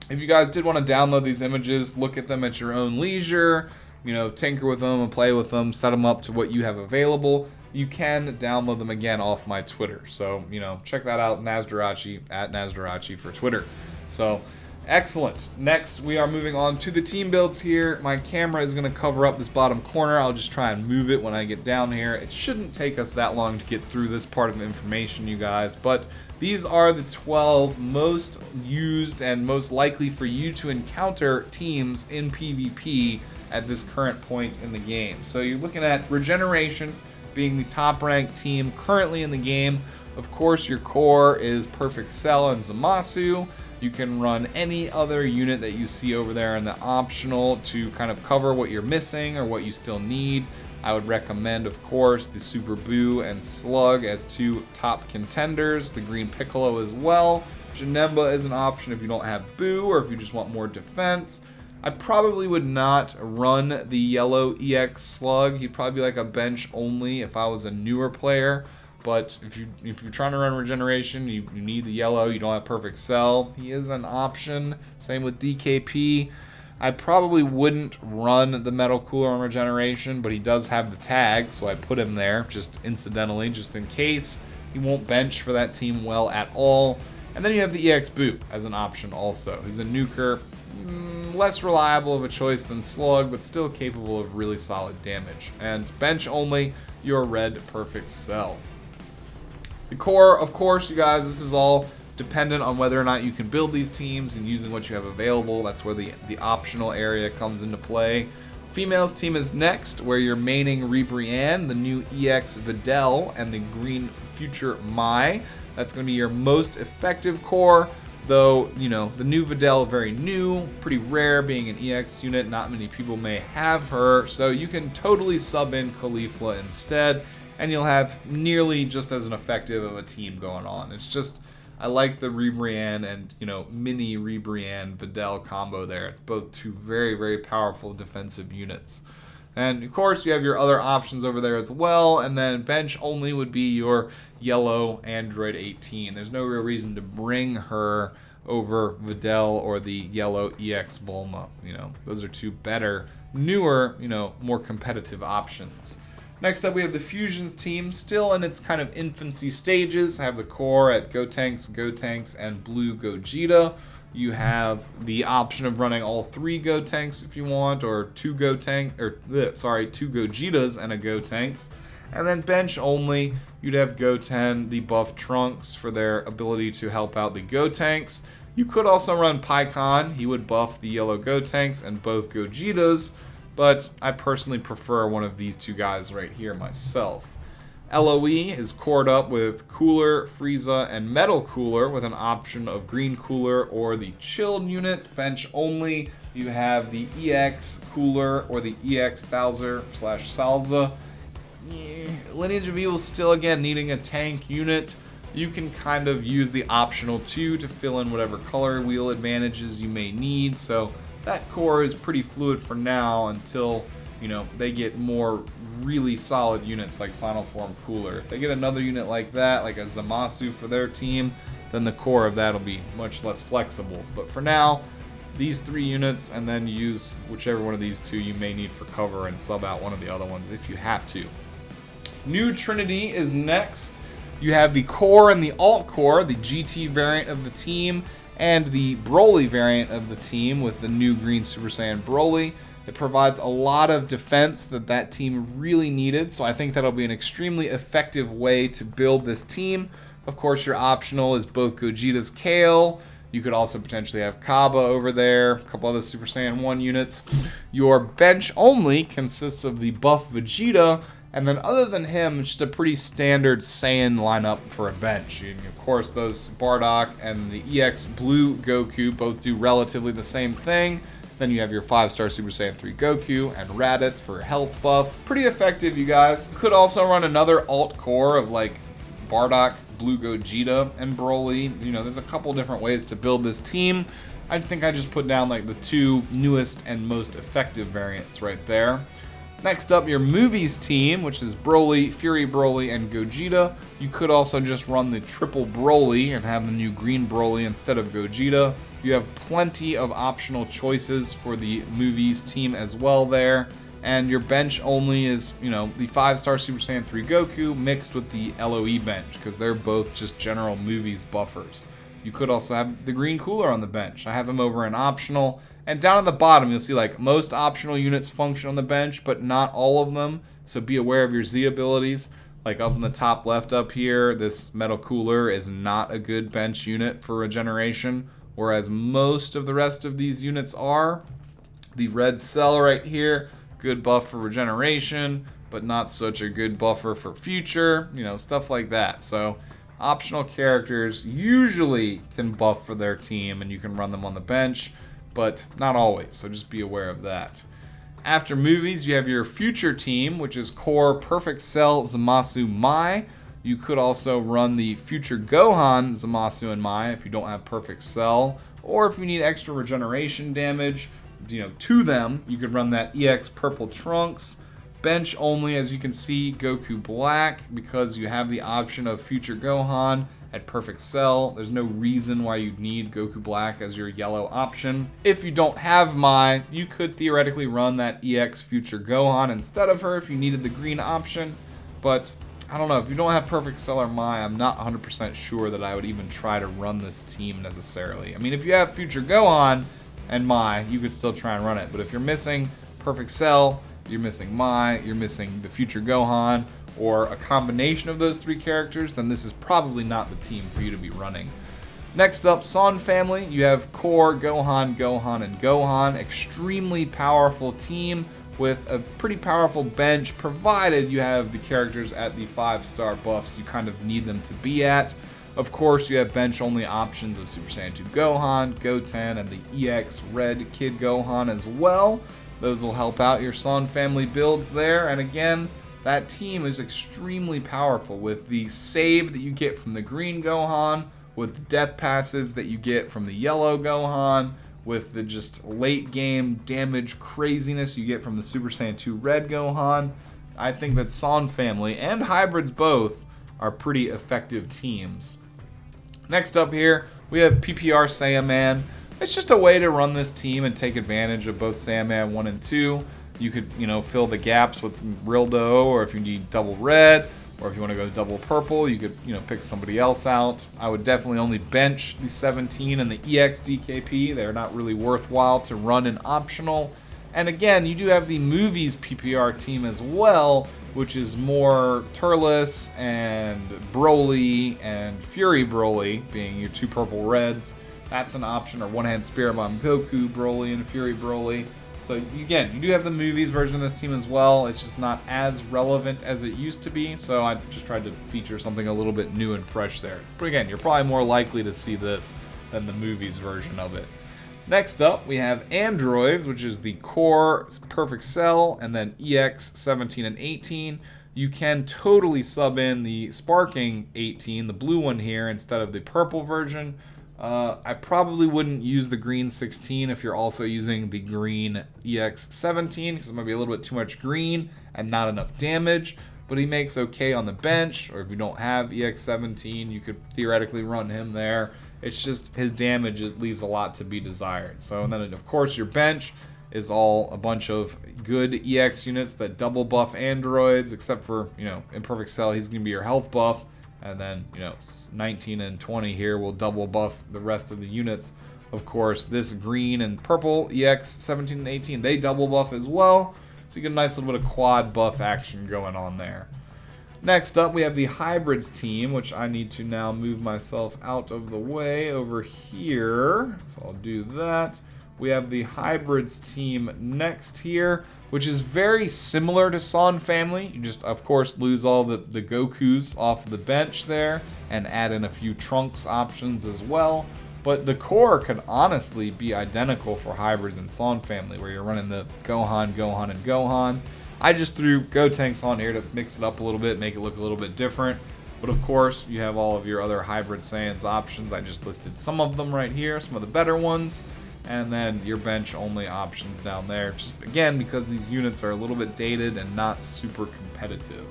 if you guys did want to download these images, look at them at your own leisure, you know, tinker with them and play with them, set them up to what you have available, you can download them again off my Twitter. So, you know, check that out, Nasdorachi, at Nasdorachi for Twitter. So, excellent. Next, we are moving on to the team builds here. My camera is going to cover up this bottom corner. I'll just try and move it when I get down here. It shouldn't take us that long to get through this part of the information, you guys, but these are the 12 most used and most likely for you to encounter teams in PvP at this current point in the game. So you're looking at Regeneration being the top ranked team currently in the game. Of course, your core is Perfect Cell and Zamasu. You can run any other unit that you see over there in the optional to kind of cover what you're missing or what you still need. I would recommend, of course, the Super Boo and Slug as 2 top contenders. The Green Piccolo as well. Janemba is an option if you don't have Boo or if you just want more defense. I probably would not run the yellow EX Slug. He'd probably be like a bench only if I was a newer player. But if you're trying to run Regeneration, you need the yellow, you don't have Perfect Cell, he is an option. Same with DKP. I probably wouldn't run the Metal Cooler on Regeneration, but he does have the tag, so I put him there just incidentally, just in case. He won't bench for that team well at all. And then you have the EX Boot as an option also, who's a nuker. Less reliable of a choice than Slug, but still capable of really solid damage. And bench only, your red Perfect Cell. The core, of course, you guys, this is all dependent on whether or not you can build these teams and using what you have available. That's where the optional area comes into play. Females team is next, where you're maining Rebrianne, the new EX Videl, and the green future Mai. That's going to be your most effective core, though, you know, the new Videl, very new, pretty rare being an EX unit. Not many people may have her, so you can totally sub in Caulifla instead, and you'll have nearly just as an effective of a team going on. It's just, I like the Rebrianne and, you know, mini Rebrianne Videl combo there. Both 2 very, very powerful defensive units. And of course you have your other options over there as well, and then bench only would be your yellow Android 18. There's no real reason to bring her over Videl or the yellow EX Bulma. You know, those are 2 better, newer, you know, more competitive options. Next up, we have the Fusions team, still in its kind of infancy stages. I have the core at Gotenks, and Blue Gogeta. You have the option of running all 3 Gotenks if you want, or 2 Gogetas and a Gotenks. And then bench only, you'd have Goten, the buff Trunks for their ability to help out the Gotenks. You could also run Pikkon. He would buff the yellow Gotenks and both Gogetas, but I personally prefer one of these 2 guys right here myself. LOE is cored up with Cooler, Frieza, and Metal Cooler with an option of Green Cooler or the Chilled unit. Bench only, you have the EX Cooler or the EX Thouser/Salza. Lineage of Evil still, again, needing a tank unit. You can kind of use the optional 2 to fill in whatever color wheel advantages you may need. So that core is pretty fluid for now until, you know, they get more really solid units like Final Form Cooler. If they get another unit like that, like a Zamasu for their team, then the core of that will be much less flexible. But for now, these 3 units, and then use whichever one of these 2 you may need for cover and sub out one of the other ones if you have to. New Trinity is next. You have the core and the alt core, the GT variant of the team, and the Broly variant of the team with the new Green Super Saiyan Broly. It provides a lot of defense that team really needed, so I think that'll be an extremely effective way to build this team. Of course, your optional is both Gogeta's Kale. You could also potentially have Kaba over there, a couple other Super Saiyan 1 units. Your bench only consists of the buff Vegeta, and then other than him, it's just a pretty standard Saiyan lineup for a bench. And of course, those Bardock and the EX Blue Goku both do relatively the same thing. Then you have your 5-star Super Saiyan 3 Goku and Raditz for health buff. Pretty effective, you guys. You could also run another alt core of like Bardock, Blue Gogeta, and Broly. You know, there's a couple different ways to build this team. I think I just put down like the 2 newest and most effective variants right there. Next up, your movies team, which is Broly, Fury Broly, and Gogeta. You could also just run the triple Broly and have the new green Broly instead of Gogeta. You have plenty of optional choices for the movies team as well there. And your bench only is, you know, the 5-star Super Saiyan 3 Goku mixed with the LOE bench, because they're both just general movies buffers. You could also have the green Cooler on the bench. I have him over in optional. And down at the bottom, you'll see like most optional units function on the bench, but not all of them. So be aware of your Z abilities. Like up in the top left up here, this Metal Cooler is not a good bench unit for regeneration, whereas most of the rest of these units are. The Red Cell right here, good buff for regeneration, but not such a good buffer for future, you know, stuff like that. So optional characters usually can buff for their team and you can run them on the bench, but not always, so just be aware of that. After movies, you have your future team, which is Core, Perfect Cell, Zamasu, Mai. You could also run the future Gohan, Zamasu, and Mai if you don't have Perfect Cell, or if you need extra regeneration damage, you know, to them, you could run that EX Purple Trunks. Bench only, as you can see, Goku Black, because you have the option of future Gohan at Perfect Cell. There's no reason why you'd need Goku Black as your yellow option. If you don't have Mai, you could theoretically run that EX Future Gohan instead of her if you needed the green option. But I don't know, if you don't have Perfect Cell or Mai, I'm not 100% sure that I would even try to run this team necessarily. I mean, if you have Future Gohan and Mai, you could still try and run it. But if you're missing Perfect Cell, you're missing Mai, you're missing the future Gohan, or a combination of those 3 characters, then this is probably not the team for you to be running. Next up, Son family. You have Core, Gohan, Gohan, and Gohan. Extremely powerful team with a pretty powerful bench, provided you have the characters at the 5-star buffs you kind of need them to be at. Of course, you have bench-only options of Super Saiyan 2 Gohan, Goten, and the EX Red Kid Gohan as well. Those will help out your Son family builds there. And again, that team is extremely powerful with the save that you get from the green Gohan, with the death passives that you get from the yellow Gohan, with the just late game damage craziness you get from the Super Saiyan 2 Red Gohan. I think that Son family and hybrids both are pretty effective teams. Next up here, we have PPR Saiyaman. It's just a way to run this team and take advantage of both Saiyaman 1 and 2. You could, you know, fill the gaps with Rildo, or if you need double red, or if you want to go double purple, you could, you know, pick somebody else out. I would definitely only bench the 17 and the EX DKP. They're not really worthwhile to run in optional. And again, you do have the movies PPR team as well, which is more Turles and Broly and Fury Broly being your 2 purple reds. That's an option, or one-hand Spirit Bomb Goku Broly and Fury Broly. So again, you do have the movies version of this team as well. It's just not as relevant as it used to be, so I just tried to feature something a little bit new and fresh there. But again, you're probably more likely to see this than the movies version of it. Next up, we have androids, which is the Core, Perfect Cell, and then EX 17 and 18. You can totally sub in the Sparking 18, the blue one here, instead of the purple version. I probably wouldn't use the green 16 if you're also using the green EX 17, because it might be a little bit too much green and not enough damage, but he makes okay on the bench. Or if you don't have EX 17, you could theoretically run him there. It's just his damage leaves a lot to be desired. So, and then of course your bench is all a bunch of good EX units that double buff androids, except for, you know, in Perfect Cell, he's going to be your health buff. And then, you know, 19 and 20 here will double buff the rest of the units Of course, this green and purple EX 17 and 18, they double buff as well. So you get a nice little bit of quad buff action going on there. Next up, we have the hybrids team, which I need to now move myself out of the way over here. So I'll do that. We have the hybrids team next here, which is very similar to Son family. You just, of course, lose all the Gokus off the bench there and add in a few Trunks options as well. But the core could honestly be identical for hybrids and Son family, where you're running the Gohan, Gohan, and Gohan. I just threw Gotenks on here to mix it up a little bit, make it look a little bit different. But of course, you have all of your other hybrid Saiyans options. I just listed some of them right here, some of the better ones. And then your bench only options down there. Just again, because these units are a little bit dated and not super competitive.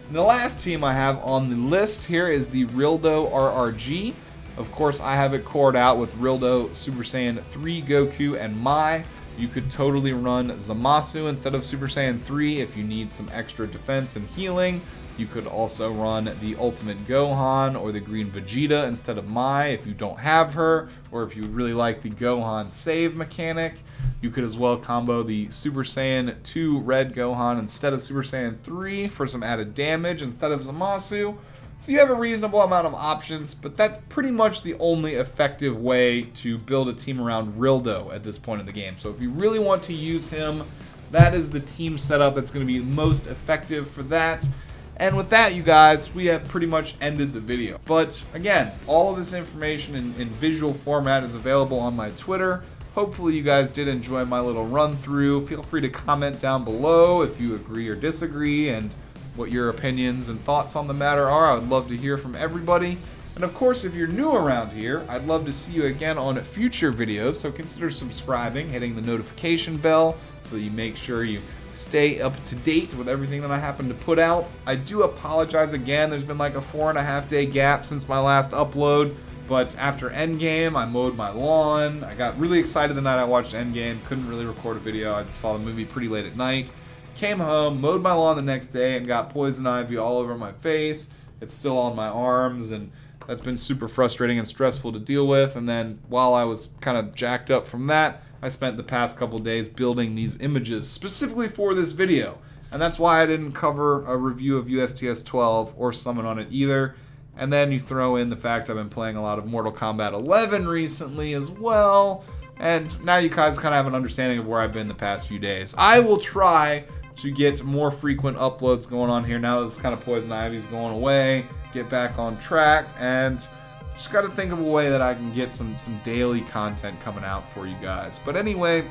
And the last team I have on the list here is the Rildo RRG. Of course, I have it cored out with Rildo, Super Saiyan 3, Goku, and Mai. You could totally run Zamasu instead of Super Saiyan 3 if you need some extra defense and healing. You could also run the Ultimate Gohan or the Green Vegeta instead of Mai if you don't have her, or if you really like the Gohan save mechanic. You could as well combo the Super Saiyan 2 Red Gohan instead of Super Saiyan 3 for some added damage instead of Zamasu. So you have a reasonable amount of options, but that's pretty much the only effective way to build a team around Rildo at this point in the game. So if you really want to use him, that is the team setup that's going to be most effective for that. And with that, you guys, we have pretty much ended the video. But again, all of this information in visual format is available on my Twitter. Hopefully you guys did enjoy my little run through. Feel free to comment down below if you agree or disagree and what your opinions and thoughts on the matter are. I would love to hear from everybody. And of course, if you're new around here, I'd love to see you again on future videos. So consider subscribing, hitting the notification bell so that you make sure you stay up to date with everything that I happen to put out. I do apologize again. There's been like a 4.5 day gap since my last upload. But after Endgame, I mowed my lawn. I got really excited the night I watched Endgame. Couldn't really record a video. I saw the movie pretty late at night. Came home, mowed my lawn the next day, and got poison ivy all over my face. It's still on my arms, and that's been super frustrating and stressful to deal with. And then while I was kind of jacked up from that, I spent the past couple days building these images specifically for this video. And that's why I didn't cover a review of USTS 12 or Summon on it either. And then you throw in the fact I've been playing a lot of Mortal Kombat 11 recently as well. And now you guys kind of have an understanding of where I've been the past few days. I will try to get more frequent uploads going on here now that this kind of poison ivy's going away, get back on track, and just got to think of a way that I can get some daily content coming out for you guys. But anyway,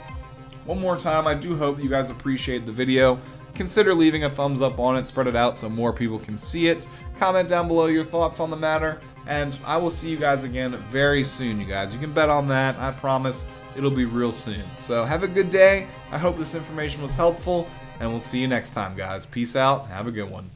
one more time, I do hope you guys appreciate the video. Consider leaving a thumbs up on it, spread it out so more people can see it. Comment down below your thoughts on the matter, and I will see you guys again very soon, you guys. You can bet on that, I promise. It'll be real soon. So have a good day. I hope this information was helpful, and we'll see you next time, guys. Peace out. Have a good one.